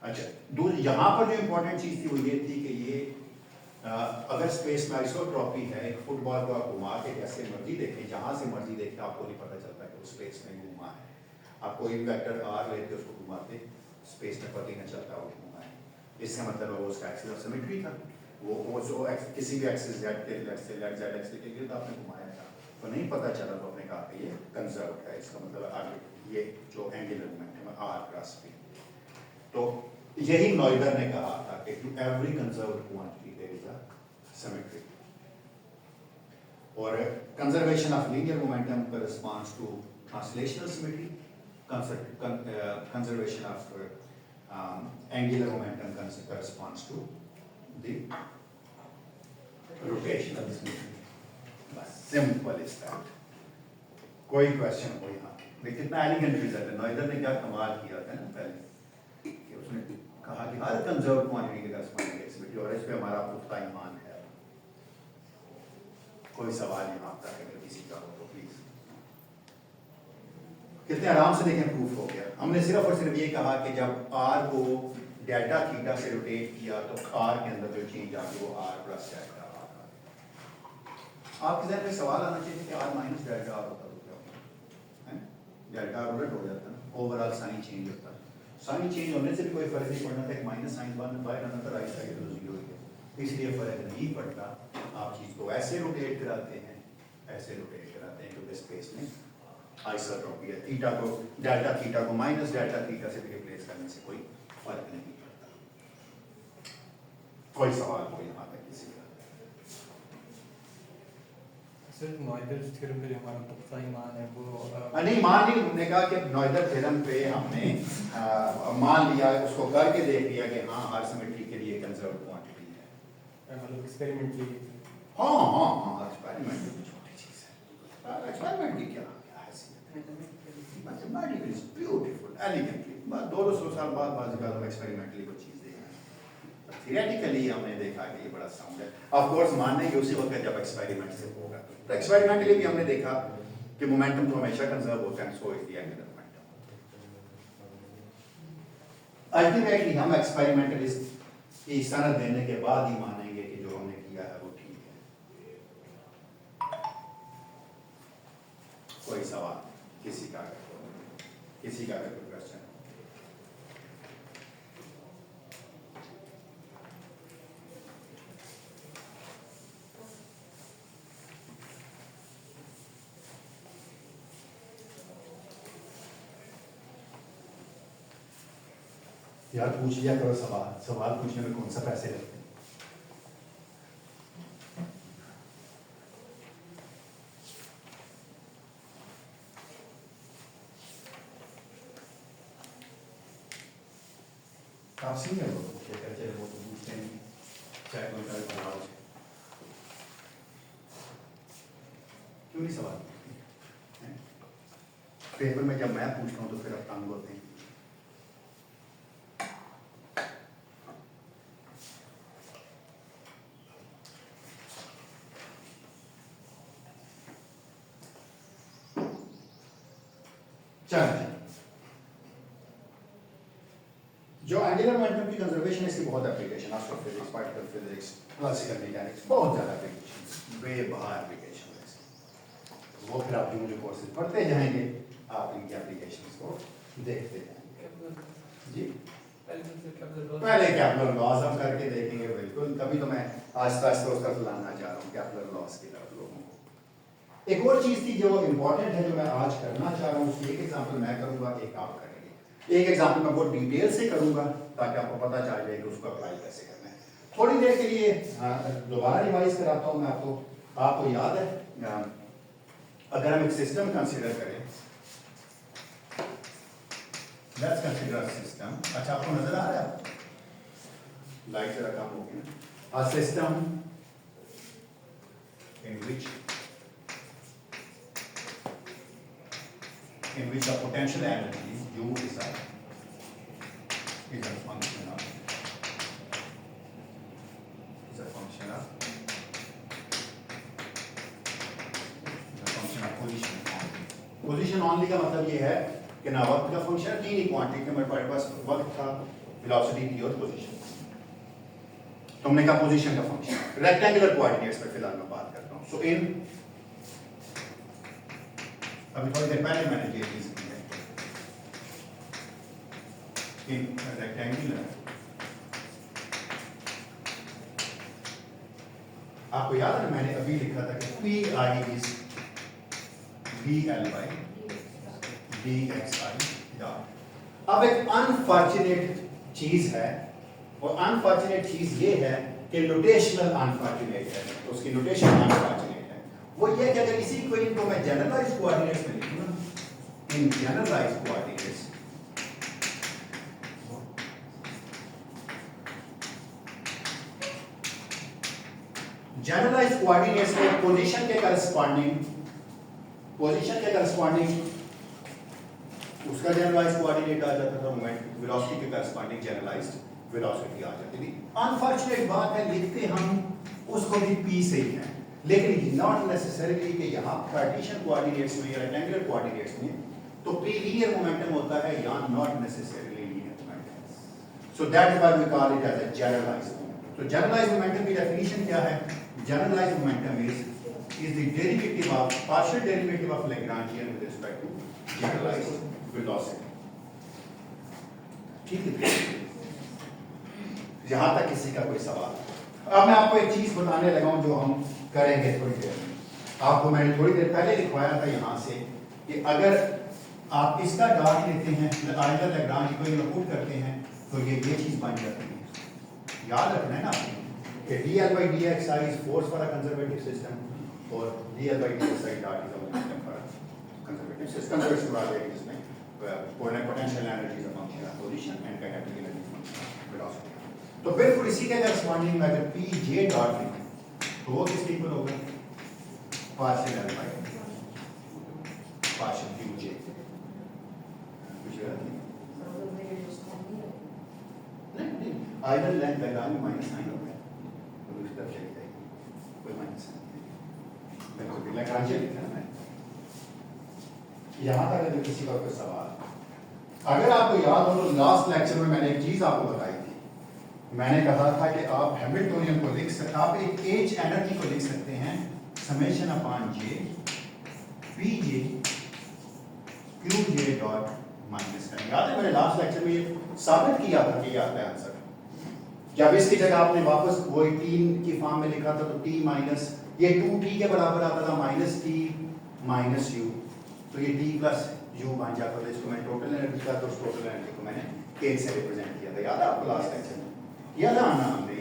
अच्छा, यहाँ पर जो इंपॉर्टेंट चीज थी वो ये थी कि ये अगर स्पेस में आइसोट्रॉपी है, एक फुटबॉल को आप घुमा के जैसे मर्जी देखें, जहां से मर्जी देखें, आपको नहीं पता चलता कि वो स्पेस में घुमा है। आप कोई वेक्टर आर लेके उसको घुमाते, स्पेस में पता ही नहीं चलता वो घुमा है। इसका मतलब वो उसका एक्सिस ऑफ सिमेट्री था। वो जो किसी भी एक्सिस जेड के जेड एक्स लेके तो आपने घुमाया था, तो नहीं पता चला तो आपने कहा कि ये कंजर्व है। इसका मतलब ये जो एंगुलर मोमेंटम है आर क्रॉस पी। तो यही नॉइडर ने कहा था कि to every conserved quantity there is a symmetry. और conservation of linear momentum corresponds to translational symmetry, conservation of angular momentum corresponds to the rotational symmetry. बस सिंपल इज दैट। कोई क्वेश्चन हो यहाँ पे कितना एलिगेंट रिजल्ट है। नॉइडर ने क्या कमाल किया था ना पहले कि उसने कहा कि हर कंजर्व क्वांटिटी के corresponding सिमेट्री, और इस पे हमारा पुख्ता ईमान है। कोई सवाल यहाँ तक अगर किसी का हो तो प्लीज। कितने आराम से देखें प्रूफ हो गया। हमने सिर्फ और सिर्फ ये कहा कि जब आर को डेल्टा थीटा से रोटेट किया तो आर के अंदर जो चेंज आ गई वो आर प्लस डेल्टा आर। आपके जहन में सवाल आना चाहिए कि आर माइनस डेल्टा आर होता तो क्या होता है? डेल्टा आर उलट हो जाता है, ओवरऑल साइन चेंज होता है। साइन चेंज होने से भी कोई फर्क नहीं पड़ना था, एक minus sine one by another right side तो जीरो ही है, इसलिए फर्क नहीं पड़ता। आप चीज को ऐसे रोटेट कराते हैं, ऐसे रोटेट कराते हैं क्योंकि स्पेस में आइसोट्रॉपी है। थीटा को डेल्टा थीटा को माइनस डेल्टा थीटा से रिप्लेस करने से कोई फर्क नहीं पड़ता। कोई सवाल हो यहाँ पे किसी का? सर नॉइडर थ्योरम पे जो हमारा पुख्ता ईमान है वो नहीं मान नहीं, हमने कहा कि नॉइडर थ्योरम पे हमने मान लिया, उसको करके देख लिया कि हाँ हर सिमेट्री के लिए कंजर्व्ड क्वांटिटी है। मतलब एक्सपेरिमेंटली हाँ हाँ हाँ, एक्सपेरिमेंट भी छोटी चीज है। एक्सपेरिमेंट की क्या मैथमेटिक्स इज ब्यूटीफुल एलिगेंटली। बस 200 साल बाद हम एक्सपेरिमेंटली कोई चीज देखें। थियरेटिकली हमने देखा कि ये बड़ा साउंड है। ऑफ कोर्स मानने की उसी वक्त जब एक्सपेरिमेंट से होगा। तो एक्सपेरिमेंटली भी हमने देखा कि मोमेंटम तो हमेशा कंजर्व होता है, so is the angular momentum. Ultimately हम एक्सपेरिमेंटलिस्ट की सनद देने के बाद ही मानेंगे कि जो हमने किया है वो ठीक है। कोई सवाल किसी का कोई क्वेश्चन? यार पूछ लिया करो सवाल पूछने में कौन सा पैसे लगते हैं? आप सीनियर हो तो चले वो तो पूछते नहीं, चाहे कोई करे सवाल है। क्यों नहीं सवाल पूछते हैं? पेपर में जब मैं पूछता हूँ तो फिर आप तंग होते हैं। चल जो एंगुलर मोमेंटम की कंजर्वेशन है इसकी बहुत application, astrophysics, particle physics, classical mechanics, बहुत ज़्यादा एप्लीकेशन, बेबार एप्लीकेशन है इसकी। वो फिर आप जो कोर्सेज पढ़ते जाएंगे आप इनकी एप्लीकेशंस को देखते जाएंगे। जी पहले कैपलर लॉज हम करके देखेंगे, बिल्कुल तभी तो मैं आस्ता आस्ता उसका लाना चाह रहा हूँ कैपलर लॉज की तरफ लोगों को। एक और चीज़ थी जो इम्पोर्टेंट है जो मैं आज करना चाह रहा हूँ, उसकी एक एग्जाम्पल मैं करूँगा, एक आप करेंगे। एक एग्जाम्पल मैं बहुत डिटेल से करूँगा ताकि आपको पता चल जाए कि उसको अप्लाई कैसे करना है। थोड़ी देर के लिए दोबारा रिवाइज कराता हूँ मैं आपको याद है अगर हम एक सिस्टम कंसिडर करें, लेट्स कंसिडर सिस्टम। अच्छा आपको नजर आ रहा है, लाइट जरा कम हो गई। A system in which the potential energy U is a function of position only का मतलब ये है कि ना वक्त का फंक्शन, तीन ही क्वांटिटी के हमारे पास वक्त था, वेलोसिटी थी और पोजीशन। तो हमने कहा पोजीशन का फंक्शन रेक्टेंगुलर कोऑर्डिनेट्स पर फिलहाल मैं बात करता हूं। सो इन अभी थोड़ी देर पहले मैंने ये चीज की है, इन रेक्टेंगुलर, आपको याद है मैंने अभी लिखा था कि P I is VL/dxi dot. अब एक अनफॉर्चुनेट चीज है, और अनफॉर्चुनेट चीज ये है कि नोटेशनल अनफॉर्चुनेट है, तो उसकी नोटेशन अनफॉर्चुनेट है। वो ये कि अगर इसी इक्वेशन को मैं जनरलाइज्ड कोऑर्डिनेट्स में लिखूं ना, इन जनरलाइज्ड कोऑर्डिनेट्स, जनरलाइज्ड कोऑर्डिनेट्स में पोजीशन के करस्पॉन्डिंग उसका जनरलाइज्ड कोऑर्डिनेट आ जाता था, मोमेंट वेलोसिटी के करस्पॉन्डिंग जनरलाइज्ड वेलोसिटी आ जाती थी। अनफॉर्चुनेट बात है लिखते हम उसको भी पी से ही है, लेकिन नॉट नेसेसरीली कि यहाँ कार्टेशियन कोऑर्डिनेट्स में या रेक्टेंगुलर कोऑर्डिनेट्स में तो पी लीनियर मोमेंटम होता है, या not necessarily linear momentum. So that is why we call it as a generalized momentum. तो जनरलाइज्ड मोमेंटम की डेफिनेशन क्या है? Generalized momentum is the derivative of partial derivative of Lagrangian with respect to generalized velocity। ठीक है, यहां तक किसी का कोई सवाल? अब मैं आपको एक चीज बताने लगा हूं जो हम करेंगे थोड़ी देर में। आपको मैंने थोड़ी देर पहले लिखवाया था यहां से कि अगर आप इसका डॉट लेते हैं, आइदर लैग्रांज इक्वेशन पुट करते हैं, तो ये चीज बन जाती है। याद रखना है ना आपको कि dl/dxi is force for a conservative system और dl/dxi dot is a momentum for a conservative system। तो इसके बाद एक इसमें potential energy is a function of position and kinetic energy is a function of velocity। तो बिल्कुल इसी के करस्पॉन्डिंग में अगर pj डॉट लिखें तो वो किसके इक्वल होगा? Partial l by partial qj। कुछ याद नहीं? नहीं, आइदर लेंथ लगा में माइनस साइन हो गया तो दूसरी तरफ चली जाएगी, कोई माइनस साइन नहीं। लैग्रांज लिखा है यहाँ तक अगर किसी का कोई सवाल, अगर आपको याद हो तो लास्ट लेक्चर में मैंने एक चीज आपको बताई थी। मैंने कहा था कि आप हैमिल्टोनियन को लिख सकते, आप एक एज एनर्जी को लिख सकते हैं समेशन अपॉन जे पी जे क्यू जे डॉट माइनस का। याद है मैंने लास्ट लेक्चर में ये साबित किया था कि ये आता है आंसर। जब इसकी जगह आपने वापस वही तीन की फॉर्म में लिखा था तो टी माइनस ये 2t के बराबर आता था माइनस टी माइनस यू, तो ये t प्लस यू बन जाता था। इसको मैं टोटल एनर्जी का, तो उस टोटल एनर्जी को मैंने k से रिप्रेजेंट किया था। याद है आपको लास्ट लेक्चर में? याद है आना हमने।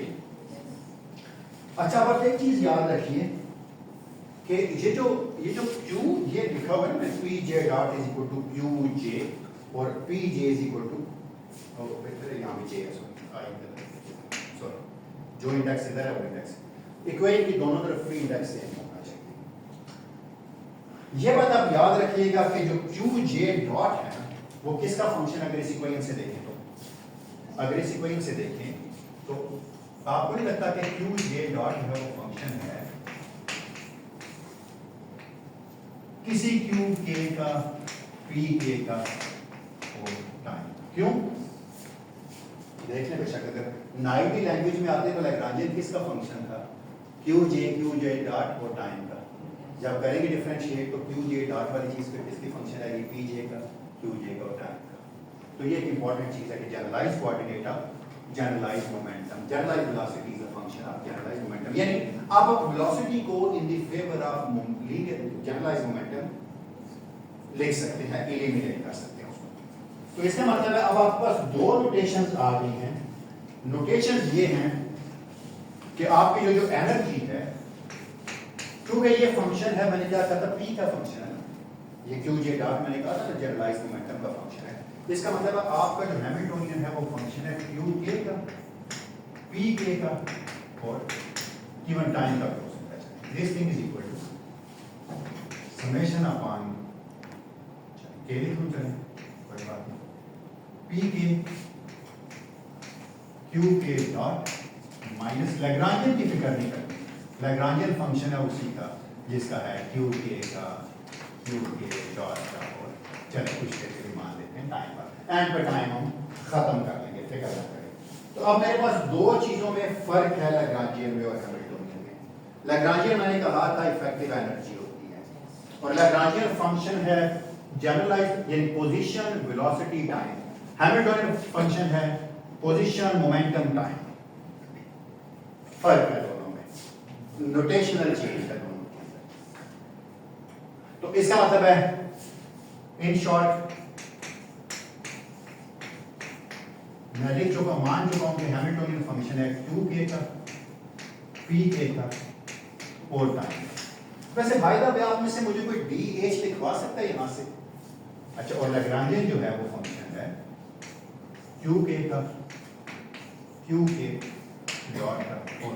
अच्छा बस एक चीज याद रखिए कि ये जो q ये लिखा हुआ है ना p j dot is equal to q j और p j is equal to यहाँ पे जे है सॉरी जो इंडेक्स इधर है वो इंडेक्स इक्वेशन की दोनों तरफ फ्री इंडेक्स सेम होना चाहिए। ये बात आप याद रखिएगा कि जो क्यू जे डॉट है ना वो किसका फंक्शन, अगर इस इक्वेशन से देखें तो, अगर इस इक्वेशन से देखें तो आपको नहीं लगता कि क्यू जे डॉट है वो फंक्शन है किसी क्यू के का पी के का टाइम? क्यों? देख लें बेशक, अगर नाइवी लैंग्वेज में आते तो लैग्रांजियन किसका फंक्शन था? क्यू जे डॉट और टाइम का। जब करेंगे डिफरेंशिएट तो क्यू जे डॉट वाली चीज़ पे किसकी फंक्शन आएगी? पी जे का, क्यू जे का और टाइम का। तो ये एक इंपॉर्टेंट चीज़ है कि generalize coordinate of generalize momentum, generalize velocity is a function of generalize momentum. यानी आप वेलोसिटी को in the favour of linear generalize momentum लिख सकते हैं, एलिमिनेट कर सकते हैं उसको। तो इसका मतलब है अब आपके पास दो नोटेशंस आ गई हैं। नोटेशंस ये हैं कि आपकी जो एनर्जी है, क्योंकि ये फंक्शन है, मैंने क्या कहा था, पी का फंक्शन है ना, ये क्यू जे डॉट मैंने कहा था ना जनरलाइज मोमेंटम का फंक्शन है। इसका मतलब है आपका जो हैमिल्टोनियन है वो फंक्शन है क्यू के का, पी के का और गिवन टाइम का process. This thing is equal to summation upon k लिख लूं, चलें कोई बात नहीं, पी के क्यू के डॉट माइनस लैग्रांजियन की फिक्र नहीं करनी, लैग्रांजियन फंक्शन है उसी का जिसका है क्यू के का, क्यू के डॉट का और चलो कुछ देर के लिए मान लेते हैं टाइम पर, एंड पर टाइम हम खत्म कर लेंगे, फिक्र ना करें। तो अब मेरे पास दो चीजों में फर्क है लैग्रांजियन में और हैमिल्टोनियन में। लैग्रांजियन मैंने कहा था इफेक्टिव एनर्जी होती है और लैग्रांजियन फंक्शन है जनरलाइज्ड यानी position velocity time. Hamiltonian function है पोजीशन मोमेंटम टाइम। फर्क है दोनों में, नोटेशनल चेंज है दोनों के अंदर। तो इसका मतलब है इन शॉर्ट मैं लिख चुका, मान चुका हूं कि हैमिल्टोनियन फंक्शन है क्यू के का, पी के का और टाइम। वैसे भाई साहब आप में से मुझे कोई डी एच लिखवा सकता है यहां से? अच्छा, और लैग्रांजियन जो है वो फंक्शन है क्यू के का, क्यू के डॉट का और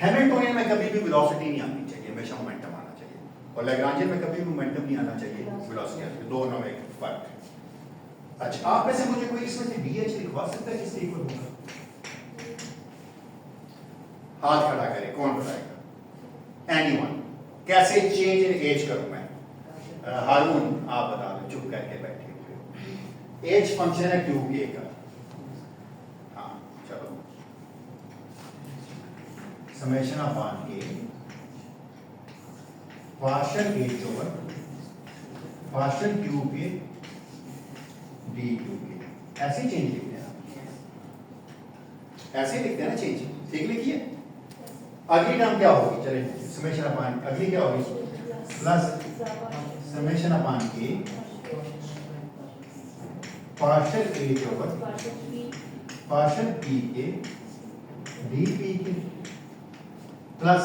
हैमिल्टोनियन में कभी भी वेलोसिटी नहीं आनी चाहिए, हमेशा मोमेंटम आना चाहिए, और लैग्रांजियन में कभी भी मोमेंटम नहीं आना चाहिए, वेलोसिटी आनी चाहिए। दोनों में एक फर्क है। अच्छा, आप में से मुझे कोई इसमें से डीएच लिखवा सकता है किससे इक्वल होगा? हाथ खड़ा करे, कौन बताएगा? एनीवन? कैसे चेंज इन एज करूं मैं? हारून आप बता दो, चुप करके बैठे हुए। एज फंक्शन है क्यू के का। हाँ चलो, समेशन अपॉन के partial h over partial Q के डी क्यू के। ऐसे चेंज लिखते हैं, ऐसे लिखते हैं ना चेंज, ठीक लिखिए। अगली टर्म क्या होगी? चलिए, समेशन अपॉन अगली क्या होगी? प्लस समेशन अपॉन के partial h over partial P के डी पी के plus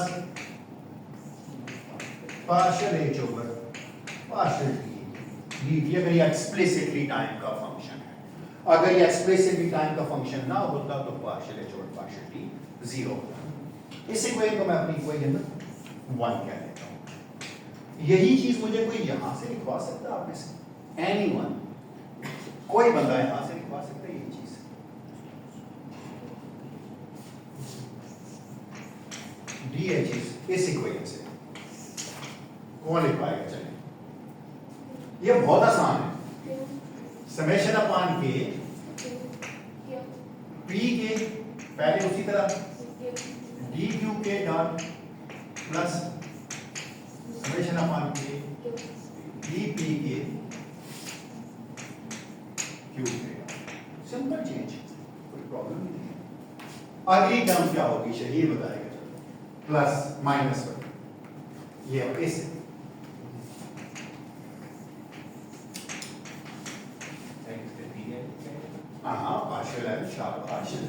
partial h over partial T D T. अगर ये एक्सप्लिसिटली टाइम का फंक्शन है, अगर ये एक्सप्लिसिटली टाइम का फंक्शन ना होता तो partial h over partial T zero होता। इस इक्वेशन को मैं अपनी इक्वेशन 1 कह देता हूं। यही चीज मुझे कोई यहां से लिखवा सकता है आप में से? एनीवन? कोई बंदा यहां से लिखवा सकता है ये चीज? डीएच इस इक्वेशन से कौन लिख पाएगा? चलिए, ये बहुत आसान है। समेशन अपॉन के पी के पहले उसी तरह डी क्यू के डॉट प्लस समेशन अपॉन के डी पी के क्यू के। सिंपल चेंज, कोई प्रॉब्लम नहीं है। अगली टर्म क्या होगी शहीद बताएगा? प्लस माइनस ये इस हाँ पार्शियल है, शार्प पार्शियल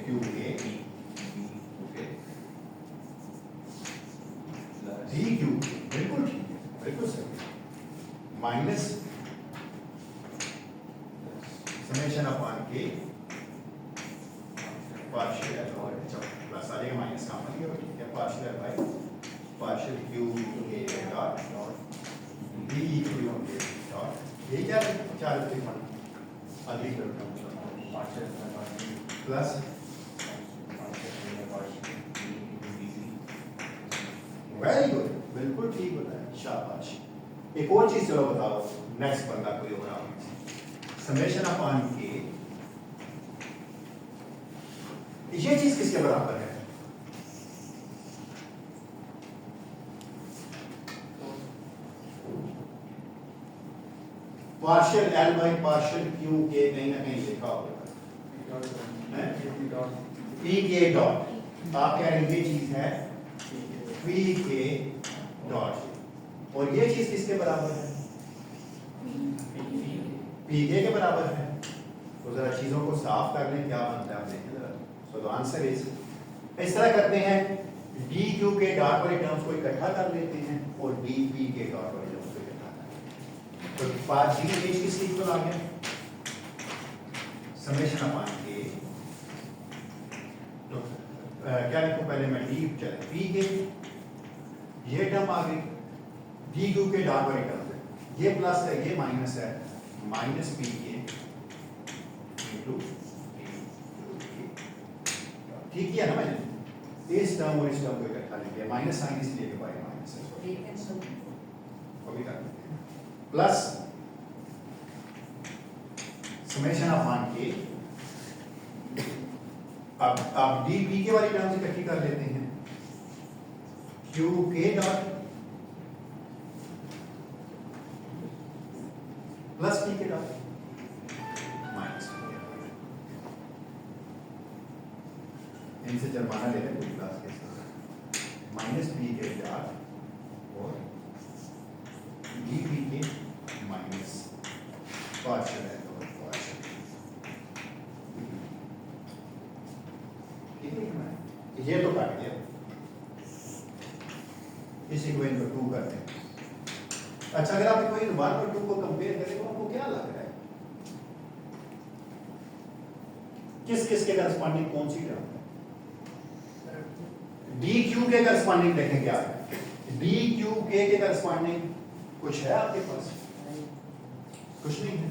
क्यू के डी क्यू, बिल्कुल ठीक है, बिल्कुल सही। माइनस समेशन अपॉन के पार्शियल और प्लस आ जाएगा, माइनस का मतलब ठीक है, पार्शियल बाय पार्शियल क्यू के डॉट डी क्यू के डॉट। ये क्या चार अगली प्लस वेरी गुड, बिल्कुल ठीक बताया, शाबाश। एक और चीज चलो बताओ, नेक्स्ट बंदा कोई और आप। समेशन अपॉन के ये चीज किसके बराबर है? Partial L by partial Q के कहीं ना कहीं लिखा होगा पी के डॉट। आप कह रहे हैं ये चीज है पी के डॉट, और ये चीज किसके बराबर है? पी के बराबर है। तो जरा चीजों को साफ कर लें, क्या बनता है आप देखें जरा। सो द आंसर इज, इस तरह करते हैं, डी क्यू के डॉट वाले टर्म्स को इकट्ठा कर लेते हैं और डी पी के डॉट वाले टर्म्स को इकट्ठा कर लेते हैं। तो पार्ट डी एच किसके इक्वल आ गया? समेशन अपॉन के। तो क्या लिखूं पहले मैं? डी चले पी के, ये टर्म आ गई, डी क्यू के डॉट वाली टर्म है, ये प्लस है ये माइनस है, माइनस पी के इंटू, ठीक किया ना मैंने? इस टर्म और इस टर्म को इकट्ठा लिख दिया, माइनस साइन इसलिए कि बाई माइनस है, वो भी कर देते हैं, प्लस समेशन अपॉन के। अब डी पी के वाली टर्म इकट्ठी कर लेते हैं, क्यू के dot plus P k dot minus, इनसे जुर्माना ले लें क्लास के साथ, माइनस पी के डॉट और डी पी के माइनस पार्शियल है तो पार्शियल, ठीक है? ये तो काट दिया, इस इक्वेशन को 2 करते हैं। अच्छा, अगर आप इक्वेशन 1 और 2 को कंपेयर करें तो आपको क्या लग रहा है? किस किस के करस्पॉन्डिंग कौन सी टर्म है? डी क्यू के करस्पॉन्डिंग देखें क्या है? डी क्यू के करस्पॉन्डिंग कुछ है आपके पास? कुछ नहीं है,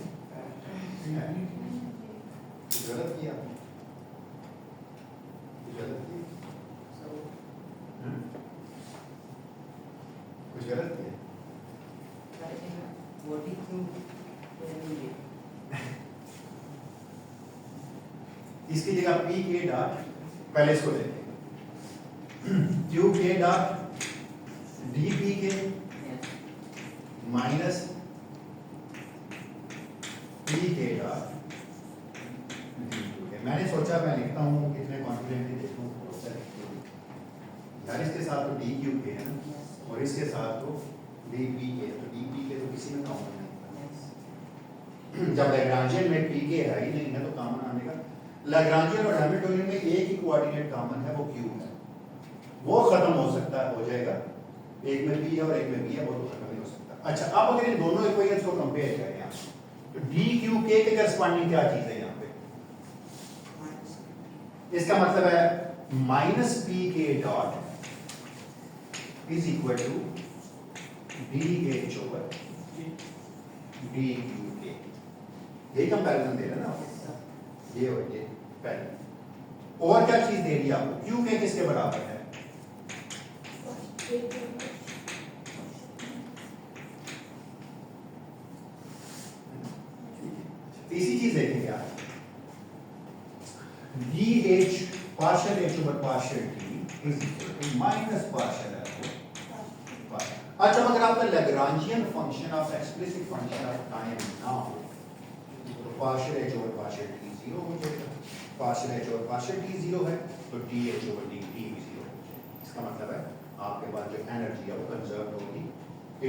कुछ गलत किया आपने, कुछ गलत किया, कुछ गलत किया। इसकी जगह पी के डॉट, पहले इसको देखें, क्यू के डॉट डी पी के minus p k dot D q के। मैंने सोचा मैं लिखता हूँ, कितने कॉन्फिडेंटली देखूँ, यार इसके साथ तो डी क्यू के है ना, और इसके साथ तो डी पी के, तो डी पी के तो किसी में कॉमन नहीं, जब लैग्रांजियन में पी के है ही नहीं है तो कॉमन आने का। लैग्रांजियन और हैमिल्टोनियन में एक ही कोऑर्डिनेट कॉमन है, वो क्यू है, वो खत्म हो सकता है, हो जाएगा, एक में पी है और एक में बी है, वो तो खत्म नहीं हो सकता। अच्छा, अब अगर इन दोनों इक्वेशंस को कंपेयर करें आप, तो डी क्यू के करस्पॉन्डिंग क्या चीज है यहाँ पे? इसका मतलब है minus p k dot is equal to d h over d q k. ये कंपैरिजन दे रहा है ना आपको, ये और ये पहले। और क्या चीज दे रही है आपको? क्यू के किसके बराबर है? तीसरी चीज देखेंगे आप, d h partial h over partial t is equal to minus partial h. अच्छा, अगर आपका Lagrangian function of explicit function of time ना हो तो partial h over partial t 0 हो जाएगा, partial h over partial t 0 है तो d h over d t भी 0 हो जाएगा। इसका मतलब है आपके पास जो एनर्जी है वो कंजर्व होगी,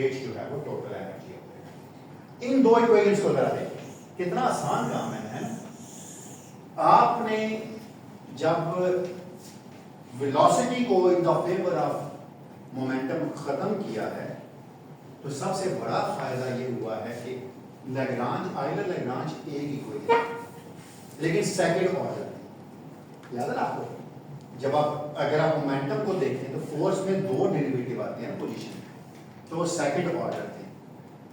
एच जो है वो टोटल एनर्जी है। इन दो इक्वेशंस को जरा देखिए, कितना आसान काम है ना? आपने जब वेलोसिटी को in the favour of momentum खत्म किया है तो सबसे बड़ा फायदा ये हुआ है कि लैग्रांज आइलर लैग्रांज एक इक्वेशन, लेकिन सेकंड ऑर्डर। याद है ना आपको, जब आप अगर आप मोमेंटम को देखें तो फोर्स में 2 डेरिवेटिव आते हैं पोजीशन, तो सेकंड ऑर्डर थे,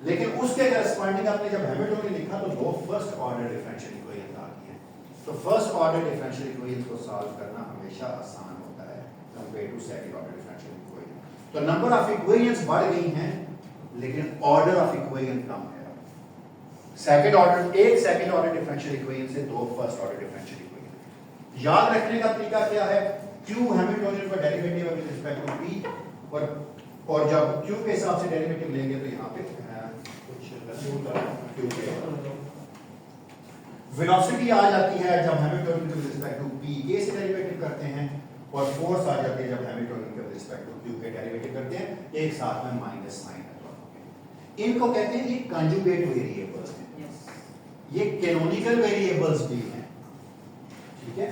लेकिन उसके करस्पॉन्डिंग आपने जब हैमिल्टोनियन लिखा तो 2 फर्स्ट ऑर्डर डिफरेंशियल इक्वेशन आती हैं। तो फर्स्ट ऑर्डर डिफरेंशियल इक्वेशन को सॉल्व करना हमेशा आसान होता है compare to second order differential equation. तो नंबर ऑफ इक्वेशंस बढ़ गई हैं लेकिन ऑर्डर ऑफ इक्वेशन कम है। सेकंड ऑर्डर, एक सेकंड ऑर्डर डिफरेंशियल इक्वेशन से 2 फर्स्ट ऑर्डर डिफरेंशियल इक्वेशन। याद रखने का तरीका क्या है, Q हैमिल्टोनियन का derivative with respect to P, और जब Q के हिसाब से डेरिवेटिव लेंगे तो यहाँ पे कुछ Q के वेलोसिटी आ जाती है जब हैमिल्टोनियन के रिस्पेक्ट टू P के से डेरिवेटिव करते हैं, और फोर्स आ जाती है जब हैमिल्टोनियन के रिस्पेक्ट टू Q के डेरिवेटिव करते हैं, एक साथ में माइनस साइन है दोनों। इनको कहते हैं ये कंजुगेट वेरिएबल्स हैं, ये कैनोनिकल वेरिएबल्स भी हैं, ठीक है।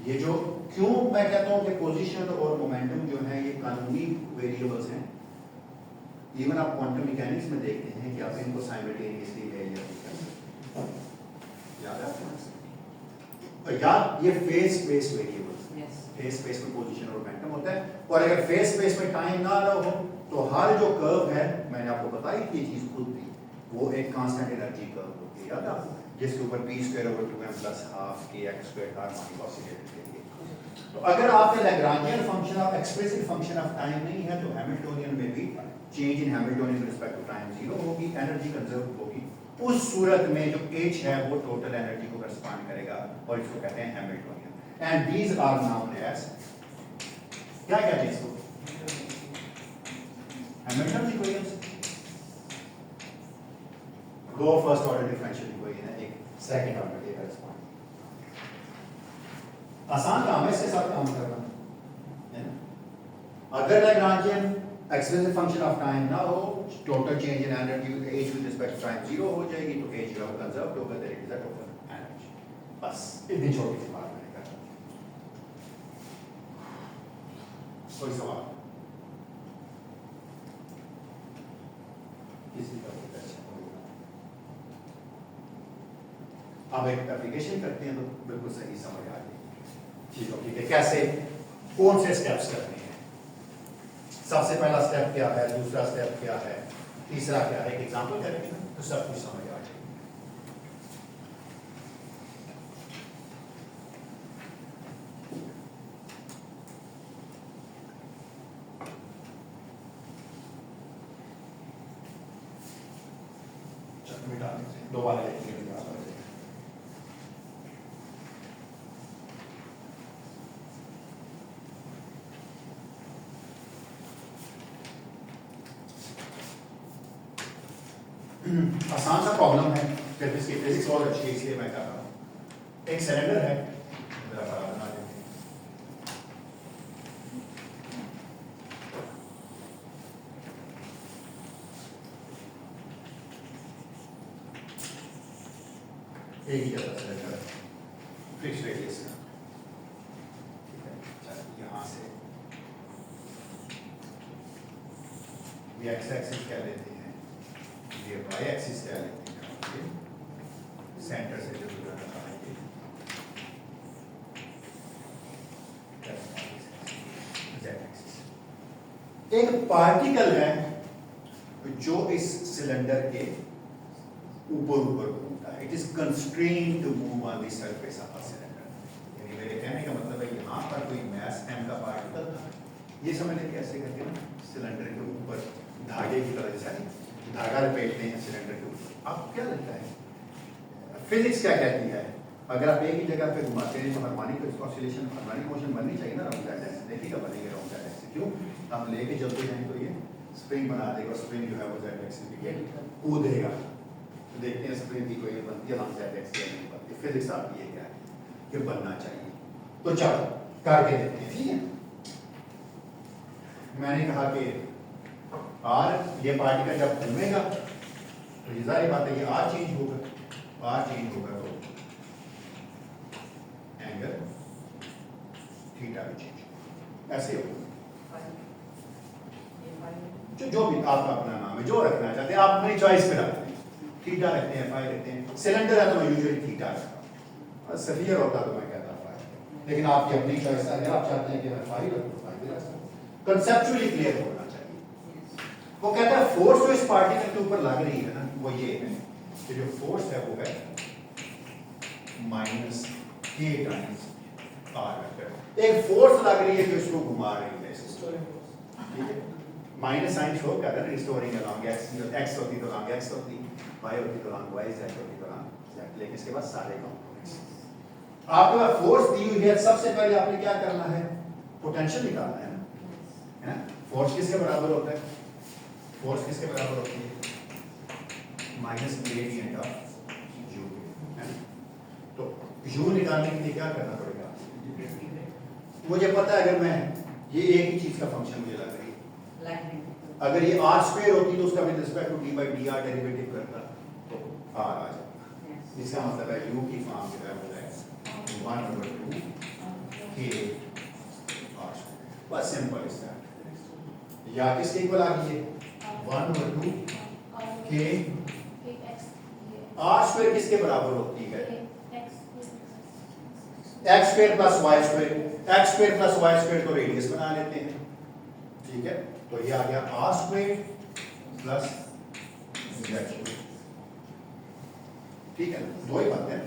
ये जो क्यों मैं कहता हूं कि पोजीशन और मोमेंटम जो है ये कानूनी वेरिएबल्स हैं। इवन आप क्वांटम मैकेनिक्स में देखते हैं कि आप इनको साइमल्टेनियसली ले या नहीं कर सकते, याद है आपको? और याद ये phase space variables, phase space में पोजीशन और मोमेंटम होता है, और अगर फेज स्पेस में टाइम ना हो तो हर जो कर्व है, मैंने आपको बताई थी चीज खुद थी, वो एक कांस्टेंट एनर्जी कर्व होती है, याद है आपको, जिसके ऊपर p² / 2m + ½ kx² harmonic oscillator के लिए। तो अगर आपके Lagrangian function of expressive function of time नहीं है तो हैमिल्टोनियन में भी change in Hamiltonian respect to time 0 होगी, एनर्जी कंजर्व होगी। उस सूरत में जो h है वो टोटल एनर्जी को करस्पॉन्ड करेगा, और इसको कहते हैं Hamiltonian, and these are known as, क्या कहते हैं इसको? Hamilton equations. दो फर्स्ट ऑर्डर डिफरेंशियल इक्वेशन है, एक सेकंड ऑर्डर के करस्पॉन्ड। आसान काम है इसके साथ काम करना, है ना। अगर Lagrangian expressive function of time ना हो, total change in energy h with respect to time 0 हो जाएगी, तो h जो है कंजर्व होगा, that is the total energy. बस इतनी छोटी सी बात मैंने कहा। कोई सवाल? किसी का कोई क्वेश्चन? अब एक एप्लीकेशन करते हैं तो बिल्कुल सही समझ आ जाएगी चीजों की, कैसे कौन से स्टेप्स करने हैं। सबसे पहला स्टेप क्या है, दूसरा स्टेप क्या है, तीसरा क्या है, एक एग्जांपल करेंगे ना तो सब कुछ समझ आ जाएगा। चलो मिटा देते हैं, दोबारा लिखेंगे। आसान सा प्रॉब्लम है, जब इसकी फिजिक्स बहुत अच्छी है इसलिए मैं कर रहा हूँ। एक सिलेंडर है, जरा बड़ा बना देते हैं। एक ही जगह सिलेंडर है, फिक्स रेडियस का, ठीक है। चलो यहाँ से ये एक्स एक्सिस कह लेते हैं, ये वाई एक्सिस कह लेते हैं, सेंटर से जो गुजर रहा है ये जेड एक्सिस। एक पार्टिकल है जो इस सिलेंडर के ऊपर घूमता है, it is constrained to move on the surface of a cylinder. यानी मेरे कहने का मतलब है यहाँ पर कोई मास m का पार्टिकल था, ये समझ लें कैसे करके ना सिलेंडर के ऊपर धागे की तरह, जैसा धागा लपेटते हैं सिलेंडर के ऊपर। आपको क्या लगता है फिजिक्स क्या कहती है? अगर आप एक ही जगह पे घुमाते हैं तो हार्मोनिक ऑसिलेशन, हार्मोनिक मोशन बननी चाहिए ना राउंड दैट एक्सिस। देखिएगा बनेगी राउंड दैट एक्सिस। क्यों? आप लेके चलते जाएं तो ये स्प्रिंग बना देगा, स्प्रिंग जो है वो दैट एक्सिस पे कूदेगा। तो देखते हैं स्प्रिंग की कोई बनती है राउंड दैट एक्सिस नहीं बनती। फिजिक्स आपकी ये क्या है कि बनना चाहिए। तो चलो करके देखते हैं, ठीक है। मैंने कहा कि आर, ये पार्टिकल जब घूमेगा तो ये जाहिर बात है कि आर चेंज होगा, आर चेंज होगा तो एंगल थीटा भी चेंज होगा, ऐसे होगा। जो भी आपका अपना नाम है, जो रखना चाहते हैं आप अपनी चॉइस पे रखते हैं। थीटा रखते हैं, फाई रखते हैं। सिलेंडर है तो मैं यूजुअली थीटा रखता हूँ, सफियर होता तो मैं कहता फाई, लेकिन आपकी अपनी चॉइस है। अगर आप चाहते हैं कि मैं फाई रखूँ तो फाई भी रख सकता हूँ। कंसेप्चुअली क्लियर होना चाहिए। वो कहता है फोर्स जो इस पार्टिकल के ऊपर लग रही है ना, वो ये है कि जो फोर्स है वो है माइनस के टाइम्स आर वेक्टर। एक फोर्स लग रही है जो इसको घुमा रही है, ठीक है। माइनस साइन शो कर रहा है रिस्टोरिंग अलोंग एक्स, एक्स होती तो अलोंग एक्स होती, वाई होती तो अलोंग वाई, जेड होती तो अलोंग जेड, लेकिन इसके बाद सारे कंपोनेंट्स आपके पास फोर्स दी हुई है, सबसे पहले आपने क्या करना है, पोटेंशियल निकालना है ना। फोर्स किसके बराबर होता है, फोर्स किसके बराबर होती है, माइनस ग्रेडियंट ऑफ यू, है ना। तो यू निकालने के लिए क्या करना पड़ेगा, मुझे पता है अगर मैं ये एक ही चीज का फंक्शन मुझे लग रही है, अगर ये आर स्क्वायर होती तो उसका with respect to d by d r derivative करता तो आर आ जाता। इसका मतलब है यू की फॉर्म जो है वो है 1/2 k आर स्क्वायर, बस सिंपल इज दैट। या किसके इक्वल आ गई है 1/2 k आर स्क्वायर किसके बराबर होती है, x square plus y square, x square plus y square को रेडियस बना लेते हैं, ठीक है। तो ये आ गया r square plus z square, ठीक है ना, दो ही बात है,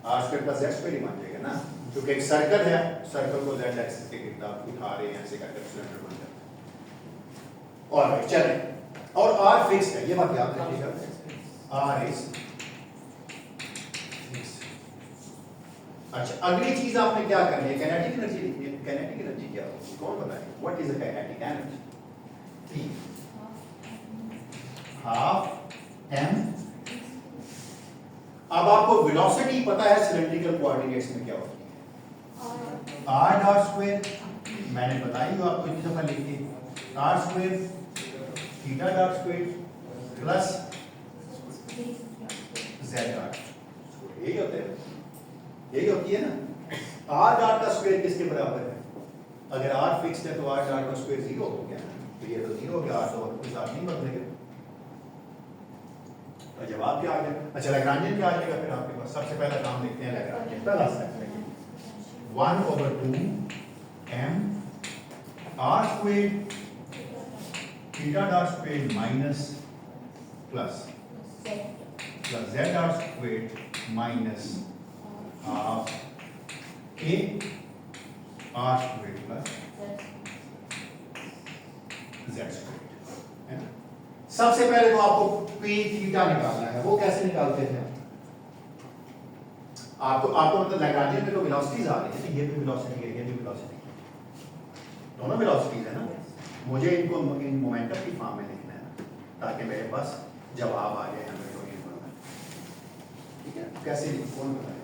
r square plus z square ही मान जाएगा ना, क्योंकि एक सर्कल है, सर्कल को जेड एक्सिस के कितना उठा रहे हैं ऐसे करके सिलेंडर बन जाता है। और चलें, और आर फिक्स है, ये बात याद रखिएगा, आर इज फिक्स। अच्छा, अगली चीज आपने क्या करनी है, काइनेटिक एनर्जी लिखनी है। काइनेटिक एनर्जी क्या होगी, कौन बताए, what is the kinetic energy, half m। अब आपको वेलोसिटी पता है सिलेंड्रिकल कोऑर्डिनेट्स में क्या होती है, r डॉट स्क्वायर, मैंने बताई हो आपको इतनी दफा लिखी, r square theta dot square plus z dot, यही होता है, यही होती है ना। r डॉट का स्क्वायर किसके बराबर है, अगर r फिक्स है तो r डॉट का स्क्वायर 0 हो गया, तो ये तो 0 हो गया, r तो उसके साथ नहीं बदलेगा, तो जवाब क्या आ गया। अच्छा, लैग्रांजियन क्या आ जाएगा फिर आपके पास, सबसे पहला काम देखते हैं लैग्रांजियन, पहला step 1/2 m r square theta dot square minus plus z dot square minus half a r square plus z square, है ना। सबसे पहले तो आपको p थीटा निकालना है, वो कैसे निकालते हैं, आपको मतलब लैग्रांजियन में तो वेलोसिटीज आ रही है, ये भी वेलोसिटी है, ये भी वेलोसिटी है, दोनों वेलोसिटीज है ना, मुझे इनको इन मोमेंटम की फॉर्म में लिखना है ताकि मेरे पास जवाब आ जाए हैमिल्टोनियन में, ठीक है। कैसे लिखूं, कौन बताए,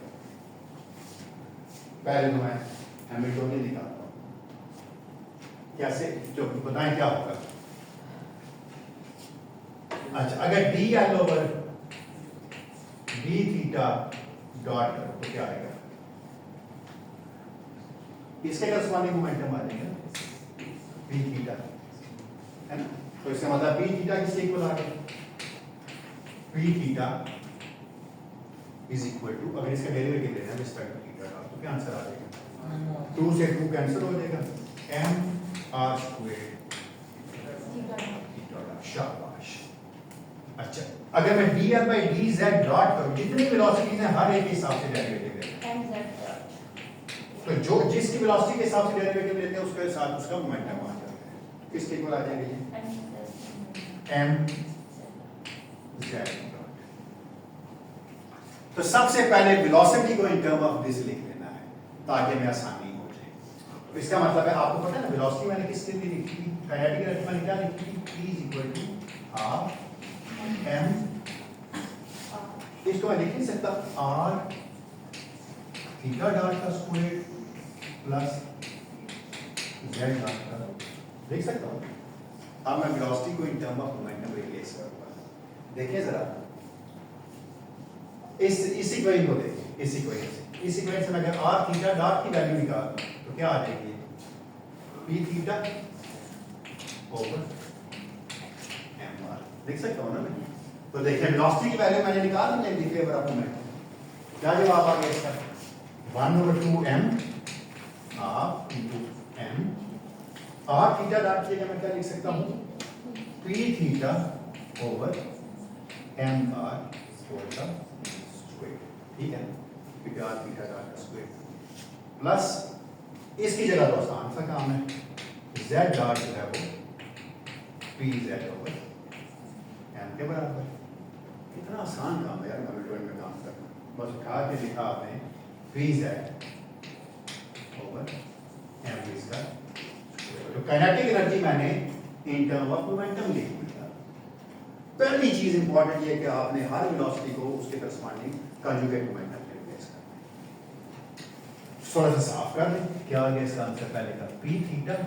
पहले तो मैं हैमिल्टोनियन निकालता हूं, कैसे, जो बताएं क्या होगा। अच्छा, अगर D L over D theta dot तो क्या आएगा, इसके करस्पॉन्डिंग मोमेंटम आ जाएगा पी थीटा, है ना। तो इसका मतलब पी थीटा किसके इक्वल आ गया, p theta is equal to, अगर इसका डेरिवेटिव लेना है रिस्पेक्ट टू थीटा का, तो क्या आंसर आ जाएगा, 2 से 2 कैंसिल हो जाएगा, m r स्क्वायर शाबाश। अच्छा, अगर मैं dl by dz डॉट करूं, जितनी वेलोसिटीज हैं हर एक के हिसाब से डेरिवेटिव है, तो जो जिसकी वेलोसिटी के हिसाब से डेरिवेटिव लेते हैं उसके साथ उसका मोमेंटम आ जाता है, किसके इक्वल आ जाएगा ये m z डॉट। तो सबसे पहले वेलोसिटी को इन टर्म ऑफ दिस लिख लेना है ताकि हमें आसानी हो जाए। तो इसका मतलब है, आपको पता है ना वेलोसिटी मैंने किसके लिए लिखी थी, काइनेटिक एनर्जी मैंने क्या लिखी थी, p is equal to half m, इसको मैं लिख नहीं सकता r थीटा डॉट का स्क्वायर प्लस z डॉट का, देख सकता हूं। अब मैं वेलोसिटी को in term of momentum replace करूंगा, देखिए जरा इस इक्वेशन को देखिए, इस इक्वेशन से अगर r थीटा डॉट की वैल्यू निकाल तो क्या आ जाएगी, p थीटा ओवर mr, देख सकता हूं ना मैं। तो देखिए वेलोसिटी की वैल्यू मैंने निकाल दी इन फेवर ऑफ मोमेंटम, क्या जवाब आ गया इसका, 1/2 m half into m, r theta dot की जगह मैं क्या लिख सकता हूं, p theta over mr whole का स्क्वायर, ठीक है, क्योंकि r थीटा डॉट का स्क्वायर प्लस इसकी जगह तो आसान सा काम है, z डॉट जो है वो pz ओवर m के बराबर, इतना आसान काम है यार हैमिल्टन में काम करना, बस उठा के लिखा आपने P Z over M V इसका तो काइनेटिक एनर्जी मैंने इन टर्म ऑफ मोमेंटम लिख दिया। पहली चीज इंपॉर्टेंट ये कि आपने हर वेलोसिटी को उसके करस्पॉन्डिंग कंजुगेट मोमेंटम में रिप्लेस करना है। थोड़ा सा साफ कर दें, क्या आ गया इसका आंसर पहले का P theta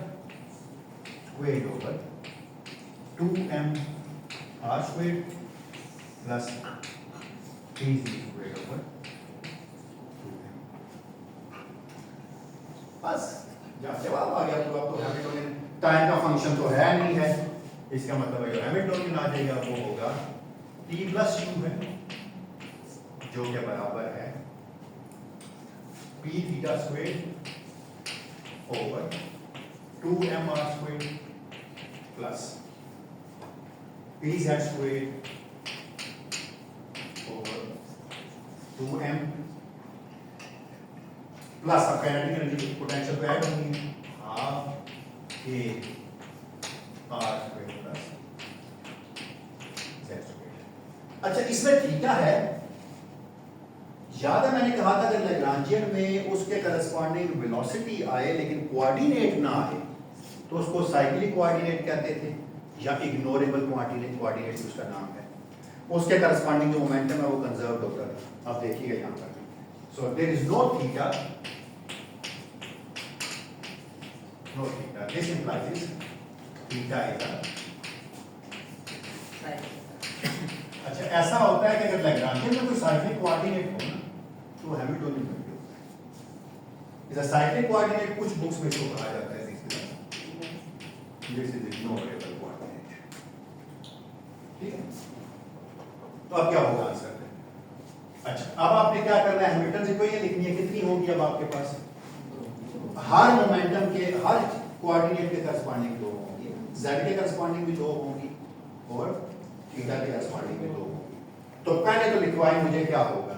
squared over 2m r squared plus P G squared over 2m। बस जवाब आ गया। तो अब तो हैमिल्टोनियन टाइम का फंक्शन तो है नहीं है, इसका मतलब है जो हैमिल्टोनियन आ जाएगा वो होगा t प्लस u है जो के बराबर है p theta squared over 2m r squared plus p z squared over 2m plus अब काइनेटिक एनर्जी पोटेंशियल को ऐड होनी है half a r square plus z square. अच्छा इसमें थीटा है, याद है मैंने कहा था कि लैग्रांजियन में उसके करस्पॉन्डिंग वेलोसिटी आए लेकिन कोऑर्डिनेट ना आए तो उसको साइक्लिक कोऑर्डिनेट कहते थे या इग्नोरेबल कोऑर्डिनेट उसका नाम है। उसके करस्पॉन्डिंग जो मोमेंटम है वो कंजर्व्ड होता है। अब देखिएगा यहां पर so there is no theta, no theta. This implies theta is a अच्छा ऐसा होता है कि अगर लैग्रांजियन में कोई साइक्लिक कोऑर्डिनेट हो ना तो हैमिल्टोनियन में भी होता है। इस साइक्लिक कोऑर्डिनेट कुछ बुक्स में इसको कहा जाता है दिस इज इग्नोरेबल कोऑर्डिनेट। ठीक है, तो अब क्या होगा आंसर? अच्छा अब आपने क्या करना है, हैमिल्टन इक्वेशन लिखनी है। कितनी होगी अब आपके पास? हर मोमेंटम के हर कोऑर्डिनेट के करस्पॉन्डिंग दो होंगी, z के करस्पॉन्डिंग भी दो होंगी और थीटा के करस्पॉन्डिंग भी दो होंगी। तो पहले तो लिखवाएं मुझे क्या होगा,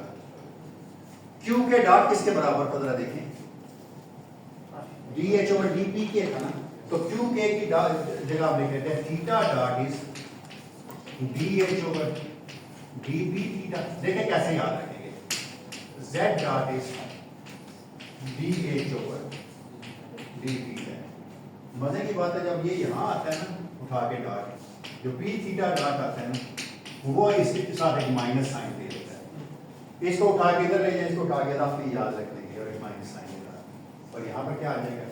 q के डॉट किसके बराबर था जरा देखें, dh ओवर dp के था ना, तो q के की जगह आप लिख लेते हैं theta dot is dh over dp theta. देखें कैसे याद रखेंगे, z dot is dh over dp है। मजे की बात है जब ये यहां आता है ना उठा के डॉट, जो p थीटा डॉट आता है ना वो इसके साथ एक माइनस साइन दे देता है। इसको उठा के इधर ले जाए, इसको उठा के रफली याद रख लेंगे और एक माइनस साइन देगा और यहां पर क्या आ जाएगा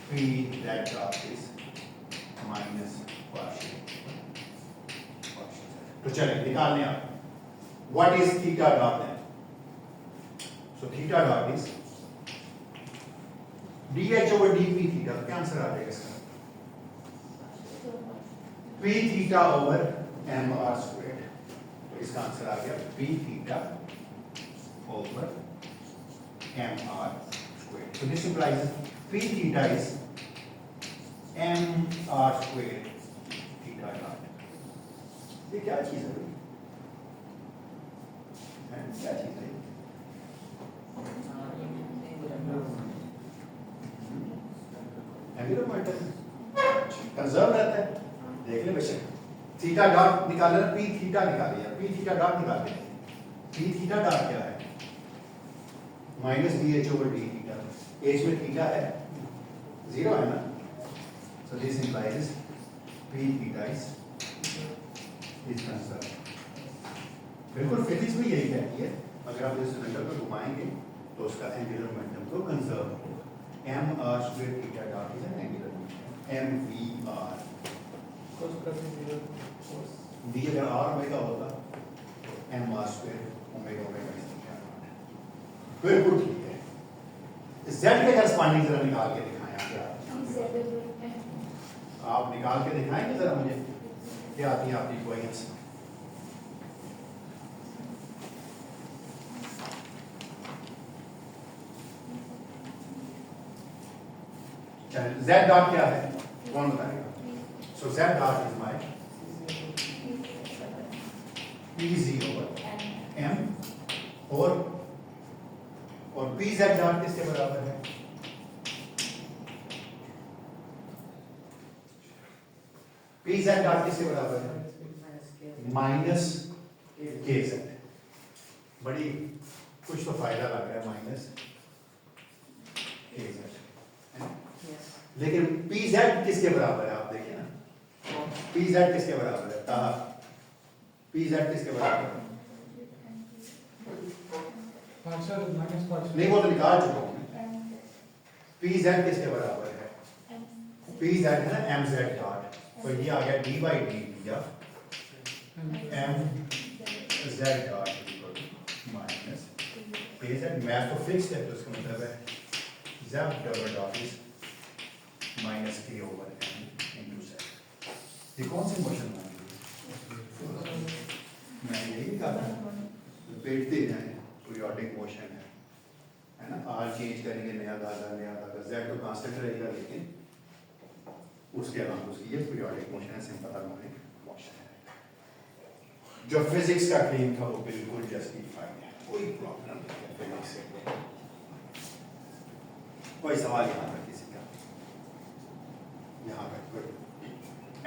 p that dot is minus partial. तो चलिए निकालने आप व्हाट इज थीटा डॉट है। So theta dot is dh over dp थीटा। क्या आंसर आ जाएगा इसका? p theta over m r squared. तो इसका आंसर आ गया p theta over m r squared. तो this implies p theta is m r squared theta dot. ये क्या चीज है? क्या चीज है? एंगुलर मोमेंटम कंजर्व रहता है। देख ले बेशक थीटा डॉट निकालना, p थीटा निकालिए, p थीटा डॉट निकालते हैं। p थीटा डॉट क्या है? Minus dh over d theta. h में थीटा है, जीरो है ना, so this implies p theta is conserve. बिल्कुल फिजिक्स में यही कहती है, अगर आप इस सिलेंडर को घुमाएंगे तो उसका एंगुलर मोमेंटम तो कंजर्व होगा। m r square theta dot is an angular momentum m v r cos करने के v अगर r ओमेगा होता m r square omega omega इस थीटा डॉट। बिल्कुल ठीक है। z के करस्पॉन्डिंग जरा निकाल के दिखाएं आप निकाल के दिखाएंगे जरा मुझे क्या आती है आपकी इक्वेशंस। z डॉट क्या है कौन बताएगा? सो z dot is my pz over m और pz डॉट किसके बराबर है? pz डॉट किसके बराबर है? Minus kz। बड़ी कुछ तो फायदा लग रहा है माइनस AZ, लेकिन PZ किसके बराबर है आप देखिए ना, PZ किसके बराबर है, ताहा PZ किसके बराबर है? नहीं वो तो निकाल चुका हूं मैं। PZ किसके बराबर है? PZ है ना MZ डॉट, तो ये आ गया d by dt या MZ dot minus PZ, math तो फिक्स है तो इसका मतलब है Z double dot is minus K over M into Z। ये कौन सी मोशन है? मैं यही कहा बैठते जाए, पीरियोडिक मोशन है ना, R चेंज करेंगे, नया धागा Z तो कांस्टेंट रहेगा, लेकिन उसके अलावा उसकी ये पीरियोडिक मोशन है, सिंपल हार्मोनिक मोशन है। जो फिजिक्स का क्लेम था वो बिल्कुल जस्टिफाइड है, कोई प्रॉब्लम नहीं है फिजिक्स से। कोई सवाल यहाँ पर किसी का? यहाँ पर कोई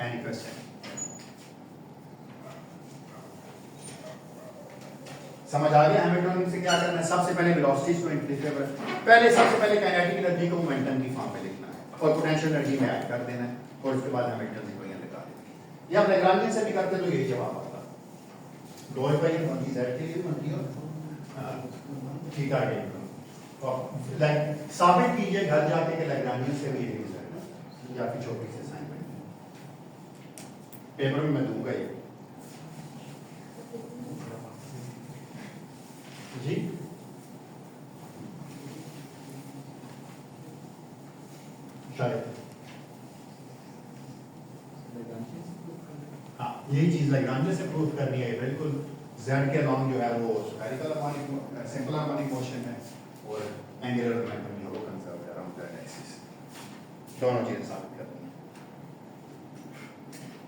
एनी क्वेश्चन? समझ आ गया हैमिल्टनियन से क्या करना है? सबसे पहले वेलोसिटीज को इंटीग्रेट, पहले सबसे पहले काइनेटिक एनर्जी को मोमेंटम की फॉर्म में लिखना है और पोटेंशियल एनर्जी में ऐड कर देना है, और उसके बाद हैमिल्टन को यहाँ निकाल देना है। या लैग्रांजियन से भी करते तो यही जवाब आता। 2/z के लिए बनती है थीटा के लिए, और लाइक साबित कीजिए घर जाके कि लैग्रांजियन से भी यही रिजल्ट है, या फिर छोटी सी असाइनमेंट पेपर में मैं दूंगा ये जी। शायद हाँ यही चीज लैग्रांजियन से प्रूफ करनी है बिल्कुल। Z के अलोंग जो है वो spherical harmonic simple harmonic motion है, और एंगुलर मोमेंटम जो वो कंजर्व है अराउंड दैट एक्सिस। दोनों चीजें साबित करनी है।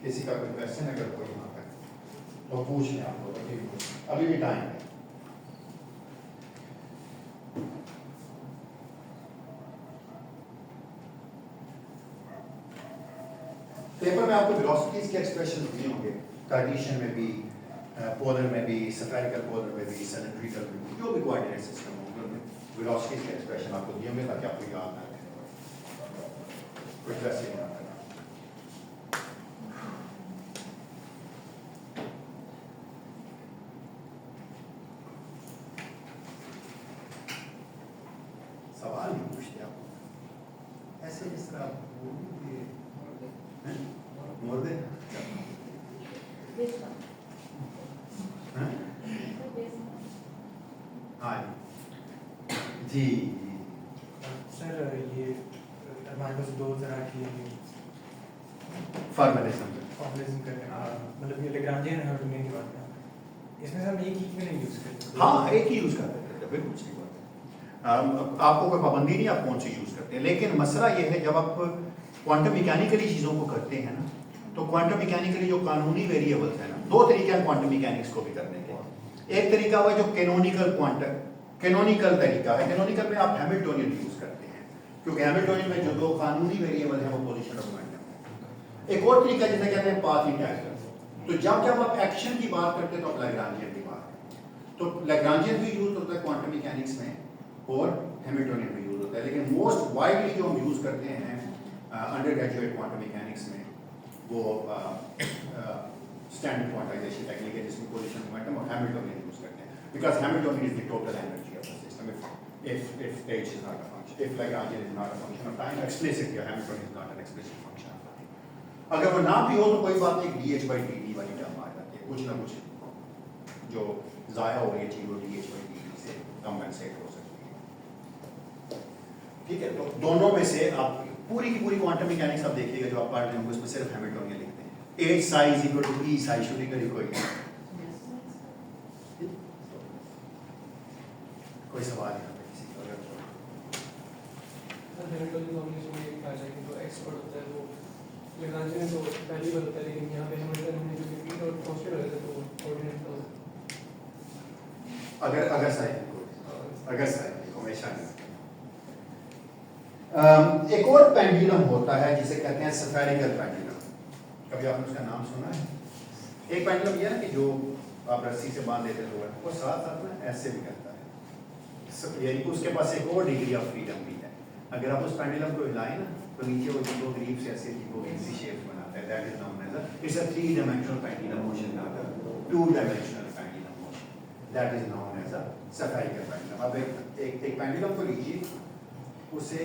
किसी का कोई क्वेश्चन अगर कोई यहाँ पर तो पूछ लें आप लोग, अभी भी टाइम है। पेपर में आपको वेलोसिटीज के एक्सप्रेशन दिए होंगे, कार्टेशियन में भी, पोलर में भी, स्फेरिकल पोलर में भी, सिलेंड्रिकल में भी, जो भी कोऑर्डिनेट सिस्टम होंगे उनमें वेलोसिटीज के एक्सप्रेशन आपको दिए होंगे ताकि आपको याद ना रहे। कुछ वैसे ही याद रखना। सवाल नहीं पूछते आप ऐसे, जिस तरह मोर दे हाँ जी सर ये हमारे पास दो तरह की फॉर्मुलेशन फॉर्मुलेशन करने मतलब ये लैग्रांजियन है हैमिल्टनियन की बात है, इसमें हम एक ही क्यों नहीं यूज करते? हाँ एक ही यूज करते हैं, बिल्कुल सही बात है। आपको कोई पाबंदी नहीं आप कौन सी यूज करते हैं, लेकिन मसला ये है जब आप क्वांटम मैकेनिकली चीज़ों को करते हैं ना, तो क्वांटम मैकेनिकली जो कानूनी वेरिएबल्स हैं ना, दो तरीके हैं क्वांटम मैकेनिक्स को भी करने के। एक तरीका हुआ जो कैनोनिकल तरीका है, कैनोनिकल में आप हैमिल्टनियन यूज करते हैं, क्योंकि हैमिल्टनियन में जो दो कानूनी वेरिएबल है वो पोजीशन और मोमेंटम। एक और तरीका जिसे कहते हैं पाथ इंटीग्रल। तो जब जब आप एक्शन की बात करते हैं तो आप लैग्रांजियन की बात करते हैं, तो लैग्रांजियन भी यूज होता है क्वांटम मैकेनिक्स में और हैमिल्टनियन भी यूज होता है, लेकिन मोस्ट वाइडली जो हम यूज करते हैं अंडर ग्रेजुएट क्वांटम मैकेनिक्स में वो स्टैंडर्ड क्वांटाइजेशन टेक्निक है जिसमें पोजीशन मोमेंटम और हैमिल्टनियन यूज करते हैं, because Hamiltonian is the total energy of the system if h is not a function, if Lagrangian is not a function of time, explicit या Hamiltonian is not an explicit function of time. अगर वो ना भी हो तो कोई बात नहीं, dh by dt वाली टर्म आ जाती है, कुछ ना कुछ जो जाया हो रही है चीज वो dh by dt से कंपेंसेट हो सकती है। ठीक है, तो दोनों में से आप पूरी की पूरी क्वांटम मैकेनिक्स आप देखिएगा जो आप पढ़ रहे होंगे उसमें सिर्फ हैमिल्टनियन लिखते हैं। h psi is equal to e psi शुरू करिए कोई सवाल यहाँ पे किसी का? हैमिल्टनियन कॉम्बिनेशन में एक फायदा है कि जो x पर होता है वो लैग्रांजियन तो वैल्यूबल होता है, लेकिन यहाँ पे हैमिल्टनियन में जो कि p डॉट कांस्टेंट रहता है तो कोऑर्डिनेट तो अगर साइन हमेशा नहीं। एक और पेंडुलम होता है जिसे कहते हैं स्फेरिकल पेंडुलम, कभी आपने उसका नाम सुना है? एक पेंडुलम ये है ना कि जो आप रस्सी से बांध देते हो वो साथ साथ में ऐसे भी करता है, यानी कि उसके पास एक और डिग्री ऑफ फ्रीडम भी है। अगर आप उस पेंडुलम को हिलाएं ना तो नीचे वो जीरो ग्रीप से ऐसे जीरो ग्रीप सी शेप बनाता है। That is known as it's a 3 dimensional pendulum motion, not a 2 dimensional pendulum motion. That is known as a spherical pendulum. अब एक पेंडुलम को लीजिए, उसे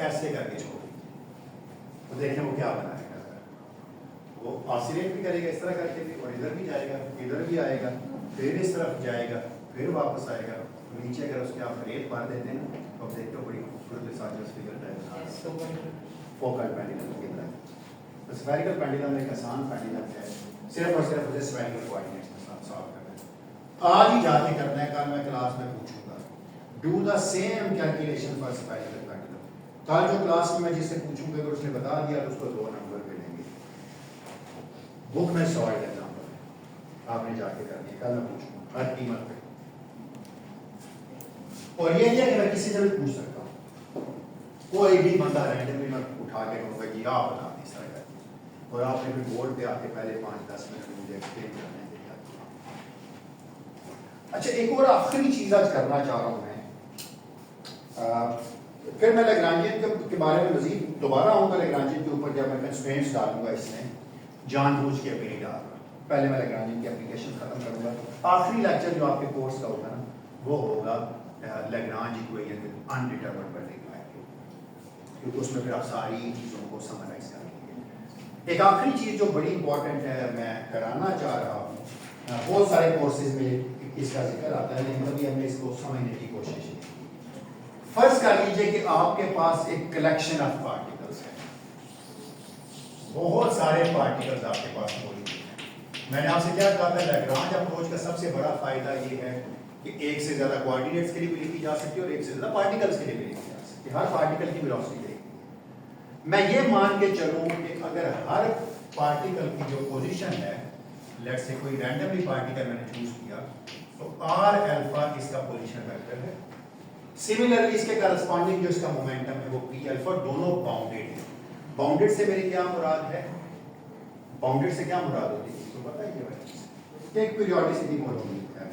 ऐसे करके छोड़ दीजिए तो देखें वो क्या बनाएगा। वो ऑसिलेट भी करेगा इस तरह करके भी, और इधर भी जाएगा, इधर भी आएगा, फिर इस तरफ जाएगा, फिर वापस आएगा। तो नीचे अगर उसके आप रेत मार देते हैं ना तो आप देखते हो बड़ी खूबसूरत साजिश फिगर है फोकल पेंडुलम की तरह। तो स्फेरिकल पेंडुलम एक आसान पेंडुलम है, सिर्फ और सिर्फ उसे स्फेरिकल कोऑर्डिनेट्स के साथ सॉल्व करना है। आज ही जाके करना है, कल मैं क्लास में पूछूंगा। Do the same calculation for spherical pendulum. कल जो क्लास में मैं जिससे पूछूंगा अगर उसने बता दिया तो उसको 2 नंबर मिलेंगे। बुक में सॉल्व एग्जाम्पल आपने जाके करनी है, कल मैं पूछूंगा हर कीमत पे। और ये नहीं है कि मैं किसी से भी पूछ सकता हूँ, कोई भी बंदा रैंडमली मैं उठा के कहूँगा जी आप बता दें इस तरह का, और आपने फिर बोर्ड पे आके पहले 5-10 मिनट मुझे एक्सप्लेन करने के लिए। अच्छा, एक और आखिरी चीज आज करना चाह रहा हूँ मैं, फिर मैं लैग्रांजियन के बारे में मजीद दोबारा आऊँगा लैग्रांजियन के ऊपर जब मैं कंस्ट्रेंट्स डालूंगा। इसमें जानबूझ के अभी नहीं डाल रहा, पहले मैं लैग्रांजियन की एप्लीकेशन खत्म करूंगा। आखिरी लेक्चर जो आपके कोर्स का होगा ना वो होगा लैग्रांज इक्वेशन विद अनडिटरमिन्ड मल्टीप्लाई, क्योंकि उसमें फिर आप सारी चीज़ों को समराइज करेंगे। एक आखिरी चीज़ जो बड़ी इंपॉर्टेंट है मैं कराना चाह रहा हूँ, बहुत सारे कोर्सेज में इसका जिक्र आता है लेकिन कभी हमने इसको समझने की कोशिश की। फर्ज कर लीजिए कि आपके पास एक कलेक्शन ऑफ पार्टिकल्स है, बहुत सारे पार्टिकल्स आपके पास मौजूद हैं। मैंने आपसे क्या कहा था, लैग्रांज अप्रोच का सबसे बड़ा फायदा ये है कि एक से ज्यादा कोऑर्डिनेट्स के लिए भी लिखी जा सकती है और एक से ज्यादा पार्टिकल्स के लिए भी लिखी जा सकती है। हर पार्टिकल की वेलोसिटी देखनी है। मैं ये मान के चलूं कि अगर हर पार्टिकल की जो पोजीशन है, लेट्स से कोई रैंडमली पार्टिकल मैंने चूज किया तो आर अल्फा इसका पोजीशन वेक्टर है। सिमिलरली इसके करस्पॉन्डिंग जो इसका मोमेंटम है वो पी अल्फा, दोनों बाउंडेड है। बाउंडेड से मेरी क्या मुराद है, बाउंडेड से क्या मुराद होती है तो बताइए भाई। एक पीरियोडिसिटी मौजूद है,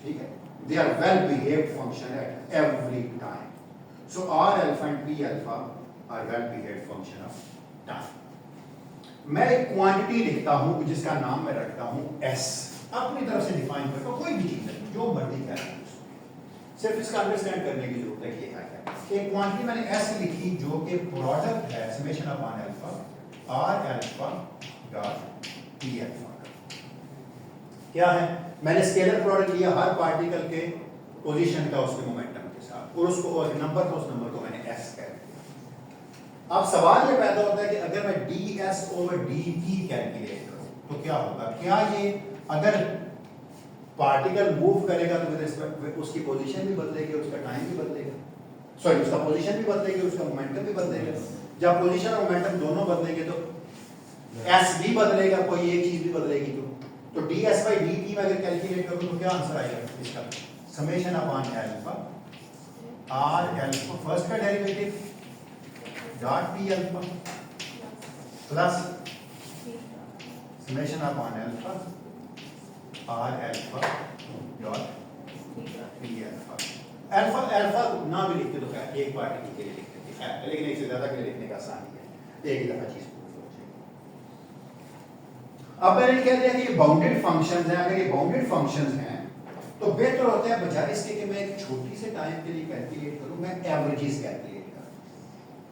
ठीक है, they are well behaved function at every time. So R alpha and P alpha are well behaved function of time. मैं एक क्वांटिटी लिखता हूं जिसका नाम मैं रखता हूं S, अपनी तरफ से डिफाइन करता हूं, कोई भी चीज है जो मर्जी कह रहा हूं, सिर्फ इसका अंडरस्टैंड करने की जरूरत है कि क्या है। एक क्वांटिटी मैंने S लिखी जो कि प्रोडक्ट है summation of R alpha dot P alpha। क्या है, मैंने स्केलर प्रोडक्ट लिया हर पार्टिकल के पोजीशन का उसके मोमेंटम के साथ, और उसको और नंबर था उस नंबर को मैंने S कह दिया। अब सवाल ये पैदा होता है कि अगर मैं ds ओवर dv कैलकुलेट करूं तो क्या होगा। क्या ये अगर पार्टिकल मूव करेगा तो उसकी पोजीशन भी बदलेगी, उसका टाइम भी बदलेगा, सॉरी उसका पोजीशन भी बदलेगी, उसका मोमेंटम भी बदलेगा। जब पोजीशन और मोमेंटम दोनों बदलेंगे तो S भी बदलेगा, कोई एक चीज भी बदलेगी। तो ds by dt में अगर कैलकुलेट करूं तो क्या आंसर आएगा इसका, summation upon alpha r alpha first का derivative dot p alpha plus summation upon alpha r alpha dot p alpha. Alpha alpha ना भी लिखते तो क्या एक पार्टिकल के लिए लिखते थे, लेकिन एक से ज्यादा के लिए लिखने का आसानी है, एक ही दफा चीज। अब मैंने कह दिया कि ये बाउंडेड फंक्शंस हैं। अगर ये बाउंडेड फंक्शंस हैं तो बेहतर होता है बजाय इसके कि मैं एक छोटी से टाइम के लिए कैलकुलेट करूं, मैं एवरेजेस कैलकुलेट करूं,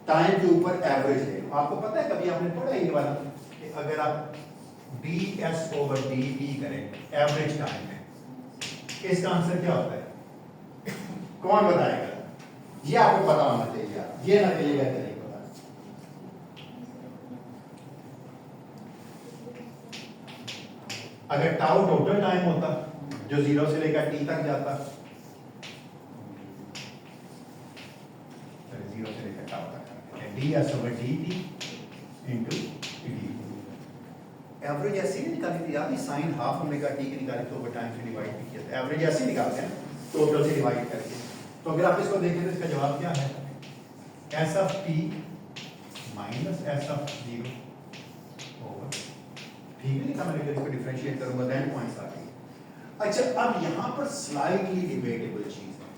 टाइम के ऊपर एवरेज ले लूं। आपको पता है कभी आपने पढ़ा ये वाला कि अगर आप ds ओवर dv करें एवरेज टाइम में, इसका आंसर क्या होता है, कौन बताएगा? ये आपको पता होना चाहिए, ये ना चलेगा नहीं पता। अगर टाउ टोटल टाइम होता जो 0 से लेकर t तक जाता, 0 से लेकर टाउ तक, ds over dt into dt। Average ऐसे ही निकाली थी यार, साइन हाफ ओमेगा t की निकाली तो ओवर टाइम से डिवाइड भी किया था। एवरेज ऐसे ही निकालते हैं टोटल से डिवाइड करके। तो अगर आप इसको देखें तो इसका जवाब क्या है, s of t minus s of 0 over, ठीक है, मैंने इसको डिफरेंशिएट करूंगा देन पॉइंट्स आ जाएंगे। अच्छा, अब यहां पर स्लाइटली डिबेटेबल चीज है।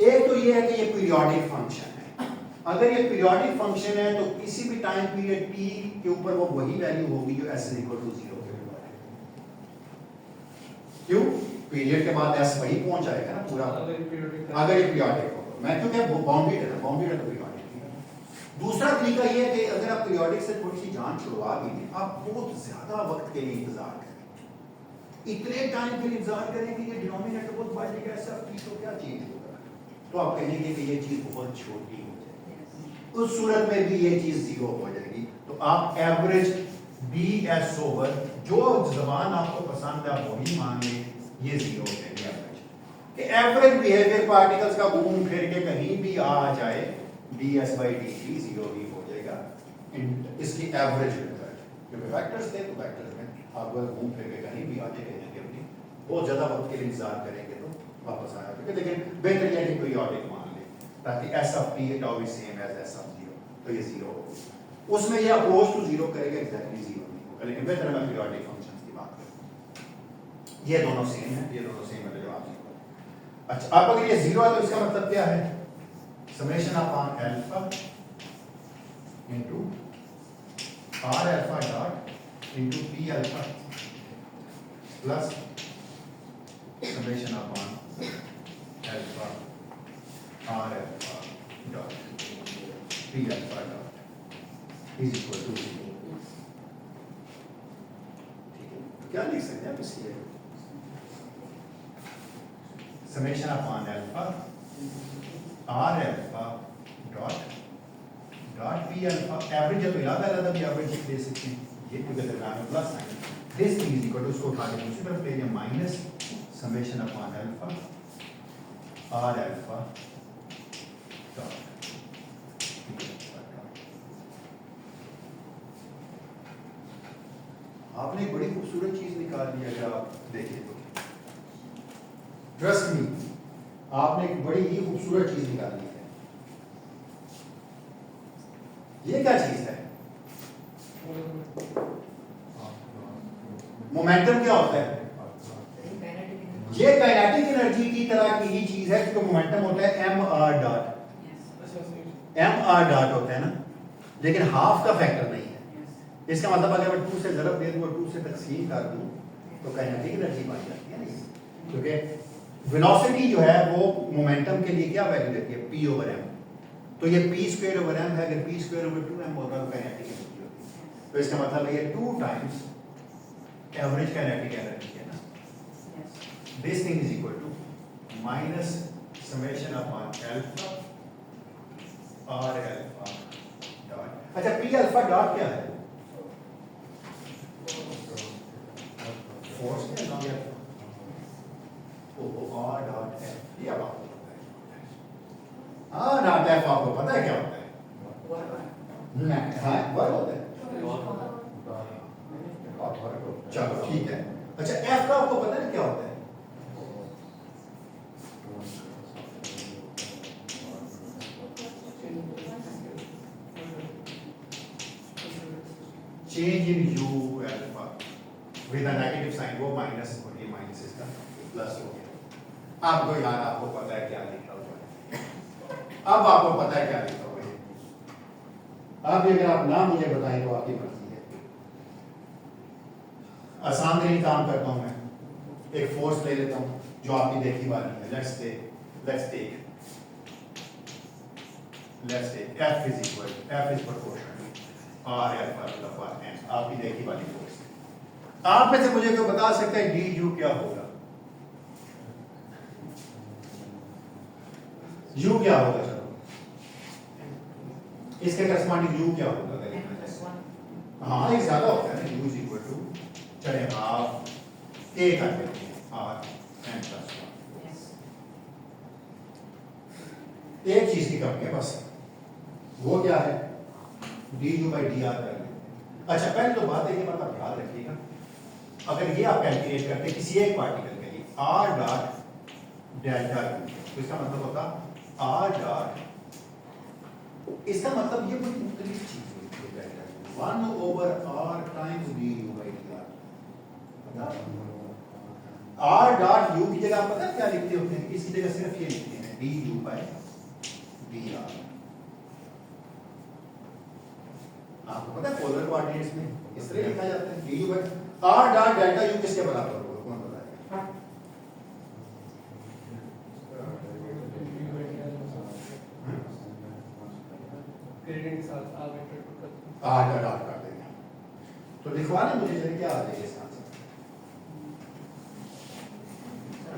एक तो ये है कि ये पीरियोडिक फंक्शन है। अगर ये पीरियोडिक फंक्शन है तो किसी भी टाइम पीरियड t के ऊपर वो वही वैल्यू होगी जो s = 0 के ऊपर है। क्यों? पीरियड के बाद s वही पहुंच जाएगा ना पूरा, अगर ये periodic अगर ये पीरियोडिक हो। मैं क्योंकि बाउंडेड है, बाउंडेड है तो पीरियोडिक। दूसरा तरीका ये है कि अगर आप पीरियोडिक से थोड़ी सी जान छुड़वा भी दें, आप बहुत ज्यादा वक्त के लिए इंतजार करें, इतने टाइम के लिए इंतजार करें कि ये डिनोमिनेटर बहुत बढ़ जाएगा, ऐसा तो क्या चीज होगा, तो आप कहेंगे कि ये चीज बहुत छोटी हो जाएगी। उस सूरत में भी ये चीज 0 हो जाएगी। तो आप एवरेज ds ओवर जो जबान आपको पसंद है वही मान लें, ये 0 हो जाएगी एवरेज। कि एवरेज बिहेवियर पार्टिकल्स का घूम फिर के कहीं भी आ जाए, ds/dt 0 ही हो जाएगा। इसकी एवरेज रिजल्ट, क्योंकि वेक्टर्स थे तो वेक्टर्स में आप अगर घूम फिर के कहीं भी आ जाएंगे, अपनी बहुत ज्यादा वक्त के लिए इंतजार करेंगे तो वापस आया होगा। लेकिन बेहतर यह कि पीरियोडिक मान ले, ताकि s of t tau is same as s of 0, तो ये 0 होगा। उसमें ये अप्रोच टू 0 करेगा, एग्जैक्टली 0 नहीं होगा। लेकिन बेहतर मैं पीरियोडिक फंक्शंस की बात करूं, ये दोनों सेम है, ये दोनों सेम है, तो जवाब 0 है। अच्छा, अब अगर ये 0 है तो इसका मतलब क्या है? summation upon alpha into r alpha dot into p alpha plus summation upon alpha r alpha dot p alpha dot is equal to 0। ठीक है, क्या लिख सकते हैं आप इसलिए? summation upon alpha r alpha dot p alpha, average है तो याद आ रहा था भी एवरेज दे सकते हैं, ये क्योंकि दरम्यान में plus sign, this thing is equal to, इसको उठा के दूसरी तरफ ले लिया, minus summation upon alpha r alpha dot p alpha। आपने एक बड़ी खूबसूरत चीज निकाल ली, अगर आप देखें तो ट्रस्ट मी, आपने एक बड़ी ही खूबसूरत चीज निकाली है। ये क्या चीज है? मोमेंटम क्या होता है? ये काइनेटिक एनर्जी की तरह की ही चीज है, क्योंकि मोमेंटम होता है mr डॉट, mr डॉट होता है ना, लेकिन हाफ का फैक्टर नहीं है। इसका मतलब अगर मैं 2 से ज़रब दे दूं और 2 से तकसीम कर दूं तो काइनेटिक एनर्जी बन जाती है ना, क्योंकि वेलोसिटी जो है वो मोमेंटम के लिए क्या वैल्यू देती है? p/m। तो ये p²/m है, अगर p²/2m होता तो काइनेटिक एनर्जी होती। तो इसका मतलब है ये 2 टाइम्स एवरेज काइनेटिक एनर्जी है ना। This thing is equal to minus summation upon alpha r alpha dot, अच्छा p अल्फा डॉट क्या है? फोर्स है ना, तो r डॉट f, ये बात हाँ डॉट f आपको पता है क्या होता है? हाँ वर्क होता है। चलो ठीक है। अच्छा f का आपको पता है क्या होता है? Change in u alpha with a negative sign, वो माइनस और ये माइनस इसका प्लस हो गया। आपको याद, आपको पता है क्या लिखा हुआ है, अब आपको पता है क्या लिखा हुआ है। अब अगर आप ना मुझे बताएं तो आपकी मर्जी है। आसान तरीन काम करता हूं मैं, एक फोर्स ले लेता हूं जो आपकी देखी वाली है। Let's take F is equal, F is proportional to R alpha plus n, आपकी देखी वाली फोर्स। आप में से मुझे कोई बता सकता है du क्या होगा? u क्या होगा? चलो इसके करस्पॉन्डिंग u क्या होगा? हाँ एक ज्यादा होता है ना, u is equal to, चले हाफ k कर देते हैं r n plus 1। एक चीज की कमी है बस, वो क्या है? du by dr कर लेते हैं। अच्छा पहले तो बात है कि मतलब याद रखिएगा, अगर ये आप कैलकुलेट करते हैं किसी एक पार्टिकल के लिए r डॉट डेल्टा u, तो इसका मतलब होता r डॉट, इसका मतलब ये कोई मुख्तलिफ चीज है, 1/r times du by dr। R dot U की जगह आप पता है क्या लिखते होते हैं? इसकी जगह सिर्फ ये लिखते हैं D u by d are. आपको पता है पोलर कोऑर्डिनेट्स में इस तरह लिखा जाता है d u by R dot delta U किसके बराबर होगा? कौन बताएगा? ग्रेडियंट के साथ आर वेक्टर पुट करते हैं। आर का डॉट कर देंगे। तो लिखवाने मुझे जरा क्या आ जाएगा इसका आंसर?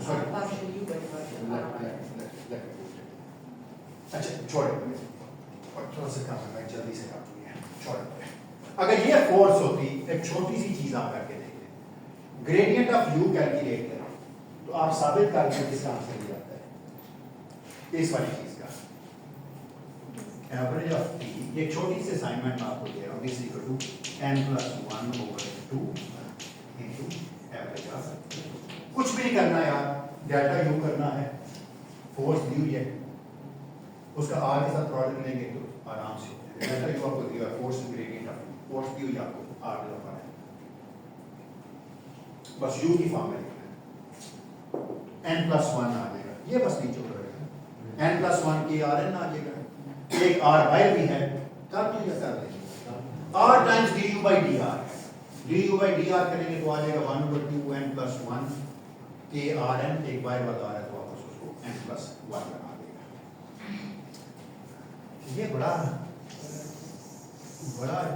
Sorry. अच्छा छोड़े और थोड़ा सा काम है, जल्दी से काम किया छोड़े। अगर ये फोर्स होती, एक छोटी सी चीज आप करके देख लें, ग्रेडियंट ऑफ यू कैलकुलेट करें तो आप साबित कर दें किसका आंसर ये आता है इस वाली चीज का एवरेज ऑफ टी। ये छोटी सी असाइनमेंट मैं आपको दे रहा हूँ, this equal to n+1/2 into average of. कुछ भी नहीं करना यार, डेल्टा यू करना है, फोर्स दी हुई है, उसका आर के साथ प्रोडक्ट लेंगे तो आराम से डेल्टा यू आपको दिया, फोर्स ग्रेडियंट ऑफ फोर्स दी हुई आपको आर के साथ है, बस यू की फॉर्म में लिखना है। n+1 आ जाएगा, ये बस नीचे उतरेगा, n+1 की आर एन आ जाएगा, एक आर वाई भी है, तब तो ये कर देंगे r times d u by d r है, d u by d r करेंगे तो आ जाएगा 1/2 n+1 के आर एन, एक बार वाला आ रहा है तो वापस उसको n+1 बना देगा। ये बड़ा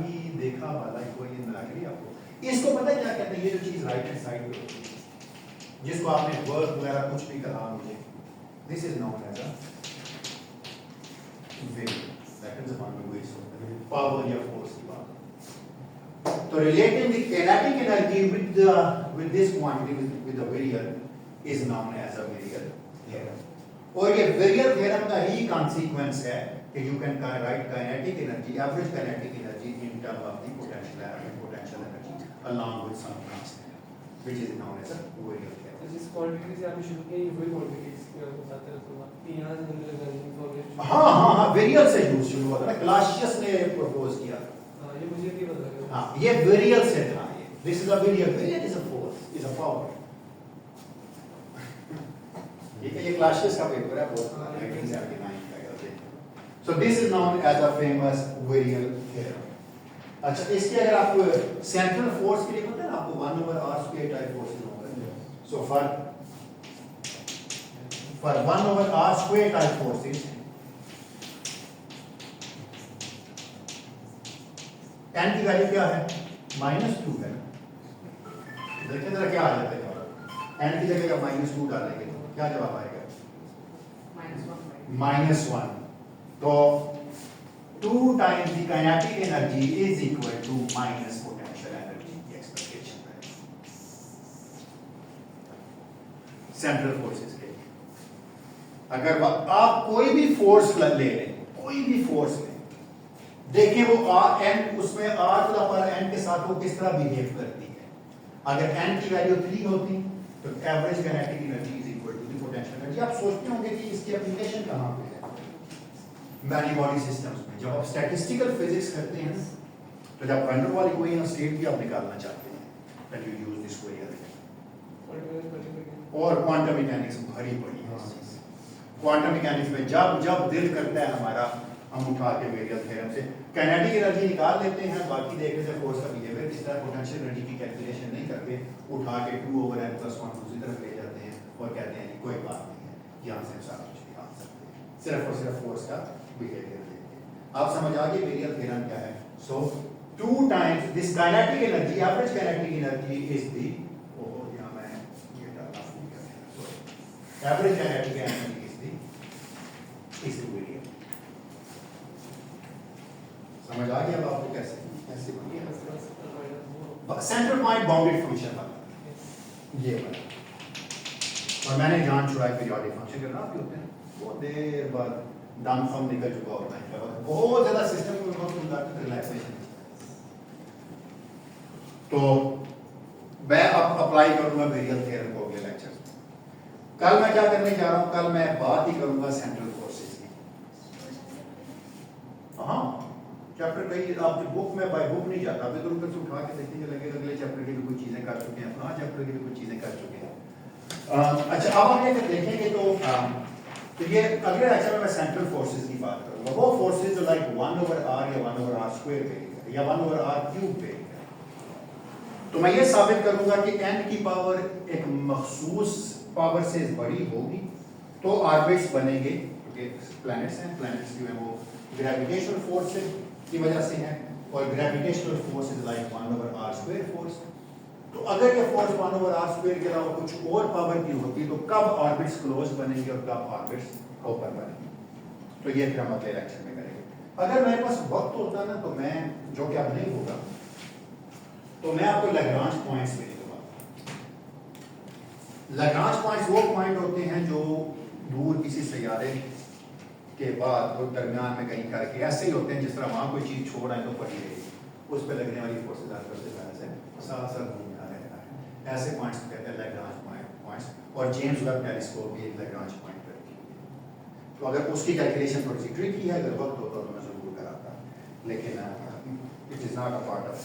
ही देखा वाला कोई लग रही है आपको। इसको पता है क्या कहते हैं? ये जो चीज राइट हैंड साइड पे होती है जिसको आपने वर्क वगैरह कुछ भी कहा मुझे, this is known as a wave, that is one way power या फोर्स की बात। तो relating the kinetic energy with this quantity with the virial is known as a virial theorem। और ये virial theorem का ही consequence है कि you can write kinetic energy, average kinetic energy in terms of the potential energy along with some constant, which is known as a virial theorem। तो जिस क्वांटिटी से आपने शुरू किया ये वही क्वांटिटीज की मैं बताते रहूंगा कि यहाँ से जनरल एनर्जी फॉर्मेशन। हाँ virial से यूज शुरू हुआ था ना, क्लासियस ने प्रपोज किया था। हाँ ये मुझे भी पता है। हाँ ये virial से था, ये this is a virial, virial is a force, is a power। ये क्लासियस का पेपर है, बहुत 1979 का। So this is known as the famous virial theorem। अच्छा इसके अगर आप सेंट्रल फोर्स के लिए पता है ना आपको 1/r² टाइप फोर्स होगा। So for 1/r² type forces n की वैल्यू क्या है? -2 है। देखिए जरा क्या आ जाता है, n की जगह आप -2 डालेंगे तो क्या जवाब आएगा? -1। तो 2 times the kinetic energy is equal to minus potential energy की एक्सपेक्टेशन है सेंट्रल फोर्सेस के। अगर आप कोई भी फोर्स ले लें, कोई भी फोर्स लें, देखिए वो n उसमें r⁴n के साथ वो किस तरह बिहेव करती है। अगर n की वैल्यू 3 होती तो average kinetic energy is equal to the potential energy. आप सोचते होंगे कि इसकी एप्लीकेशन कहां पे है? मैनी बॉडी सिस्टम्स में। जब आप स्टैटिस्टिकल फिजिक्स करते हैं तो जब van der Waals equation state भी आप निकालना चाहते हैं, then you use this equation. और क्वांटम मैकेनिक्स भरी पड़ी है इस चीज। क्वांटम मैकेनिक्स में जब दिल करता है हमारा, हम उठा के वेरियल थ्योरम से काइनेटिक एनर्जी निकाल लेते हैं, बाकी देख लेते हैं फोर्स का बिहेवियर किस तरह, पोटेंशियल एनर्जी की कैलकुलेशन नहीं करके उठा के 2/n+1 दूसरी तरफ ले जाते हैं और कहते हैं कोई बात नहीं है, यहाँ से सारा कुछ निकाल सकते हैं, सिर्फ और सिर्फ फोर्स का बिहेवियर देखते हैं। आप समझ आ गए वेरियल थ्योरम क्या है? सो 2 times this kinetic energy, average kinetic energy is the, यहाँ मैं ये डालना भूल गया, average kinetic energy is the वेरियल। समझ आ गया अब आपको कैसे सेंटर पॉइंट बाउंडेड फंक्शन वाला ये वाला। और मैंने जान छुड़ा पीरियोडिक फंक्शन करना भी होते हैं, बहुत देर बाद दम फम निकल चुका होता है, बहुत ज्यादा सिस्टम को बहुत रिलैक्सेशन। तो मैं अब अप्लाई करूंगा वेरियल थ्योरम को अगले लेक्चर में। कल मैं क्या करने जा रहा हूं? कल मैं बात ही करूंगा सेंट्रल फोर्सेस की। हाँ चैप्टर कई आप बुक में बाय बुक नहीं जाता, अभी तो ऊपर से उठा के देखेंगे लगेगा अगले चैप्टर की भी कुछ चीजें कर चुके हैं, अपना चैप्टर की भी कुछ चीजें कर चुके हैं। अच्छा अब हम ये फिर देखेंगे तो ये अगले लेक्चर में मैं सेंट्रल फोर्सेस की बात करूंगा, वो फोर्सेस जो लाइक 1/r या 1/r स्क्वायर पे या 1/r क्यूब पे। तो मैं ये साबित करूंगा कि n की पावर एक मखसूस पावर से बड़ी होगी तो ऑर्बिट्स बनेंगे, क्योंकि प्लैनेट्स हैं, प्लैनेट्स जो है वो ग्रेविटेशनल फोर्स की वजह से हैं, और gravitational force is like 1/r square force. तो अगर ये फोर्स 1/r स्क्वायर के अलावा कुछ और पावर की होती तो कब ऑर्बिट्स क्लोज बनेंगे और कब ऑर्बिट्स ओपन बनेंगे, तो ये फिर हम अगले लेक्चर में करेंगे। अगर मेरे पास वक्त होता ना तो मैं, जो कि अब नहीं होगा, तो मैं आपको लैग्रांज पॉइंट्स में लिखूंगा। लैग्रांज पॉइंट्स वो पॉइंट होते हैं जो दूर किसी सैयारे के बाद और दरमियान में कहीं करके ऐसे ही होते हैं जिस तरह वहां कोई चीज छोड़ आए तो पड़ी रहेगी, उस पर लगने वाली फोर्सेस से साथ साथ घूमना रहता है। ऐसे पॉइंट्स कहते हैं लैग्रांज पॉइंट्स, और जेम्स वेब टेलीस्कोप भी एक लैग्रांज पॉइंट करती है। तो अगर उसकी कैलकुलेशन थोड़ी सी ट्रिकी है, अगर वक्त होता तो मैं जरूर कराता, लेकिन it is not a part of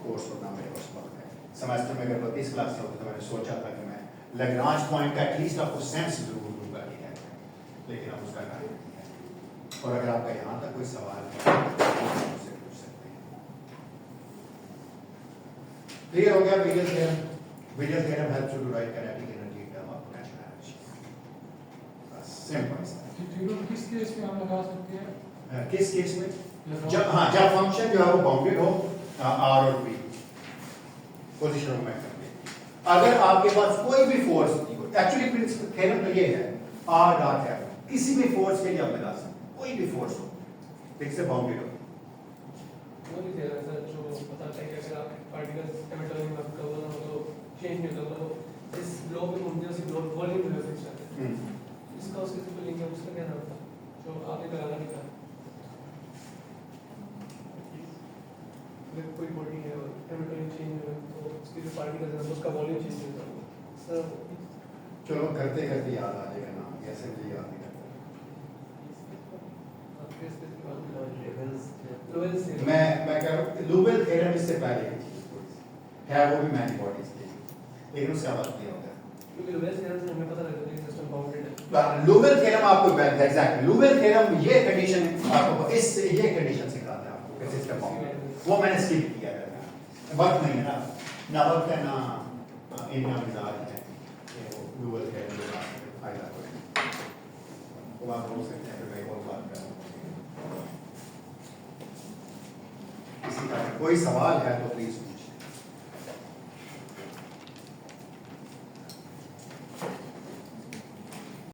course programme मेरे पास वक्त है। सेमेस्टर में अगर 32 क्लास से होती तो मैंने सोचा था कि मैं लैग्रांज पॉइंट का एटलीस्ट आपको सेंस जरूर दूंगा कि है, लेकिन अब उसका कार्य नहीं है। और अगर आपका यहाँ तक कोई सवाल है तो मुझसे पूछ सकते हैं। क्लियर हो गया? Video theorem helps you to write kinetic energy term of potential energy. बस सिंपल सा। थ्योरम किस केस में हम लगा सकते हैं? किस केस में? जब फंक्शन जो है वो बाउंडेड हो आर और पी पोजीशन में करके, अगर आपके पास कोई भी फोर्स नहीं हो, एक्चुअली प्रिंसिपल थ्योरम तो ये है आर डॉट है, किसी भी फोर्स के लिए आप लगा सकते, कोई भी फोर्स हो, एक से बाउंडेड हो। वो नहीं दे रहा सर, जो बताता है कि अगर आप पार्टिकल्स केमिकल में आपका वो ना हो चेंज नहीं होता तो इस ब्लॉक में घूमते हैं, उसी ब्लॉक वॉल्यूम में फिक्स रहता है। इसका उसके सिंपल लिंक है, उसका क्या नाम था जो आपने लगाना नहीं था? अगर कोई बॉडी है और केमिकल चेंज हो तो उसकी जो पार्टिकल्स है उसका वॉल्यूम चेंज होता है सर। चलो करते करते याद आ जाएगा नाम, कैसे मुझे याद नहीं रहता। मैं कह रहा हूँ लुबेल थ्योरम इससे पहले की चीज है, वो भी मैनी बॉडीज के लिए, लेकिन उसका वक्त नहीं होता। क्योंकि लुबेल थ्योरम से हमें पता लगता है कि सिस्टम बाउंडेड है। लुबेल थ्योरम आपको एग्जैक्टली लुबेल थ्योरम ये कंडीशन आपको इस ये कंडीशन सिखाता है आपको कि सिस्टम बाउंडेड, वो मैंने स्किप किया है, वक्त नहीं है ना वक्त है ना इनका मिजाज है कि लुबेल थ्योरम के बाद फायदा कोई वो आप बोल सकते हैं। फिर मैं और बात करूँ, किसी का कोई सवाल है तो प्लीज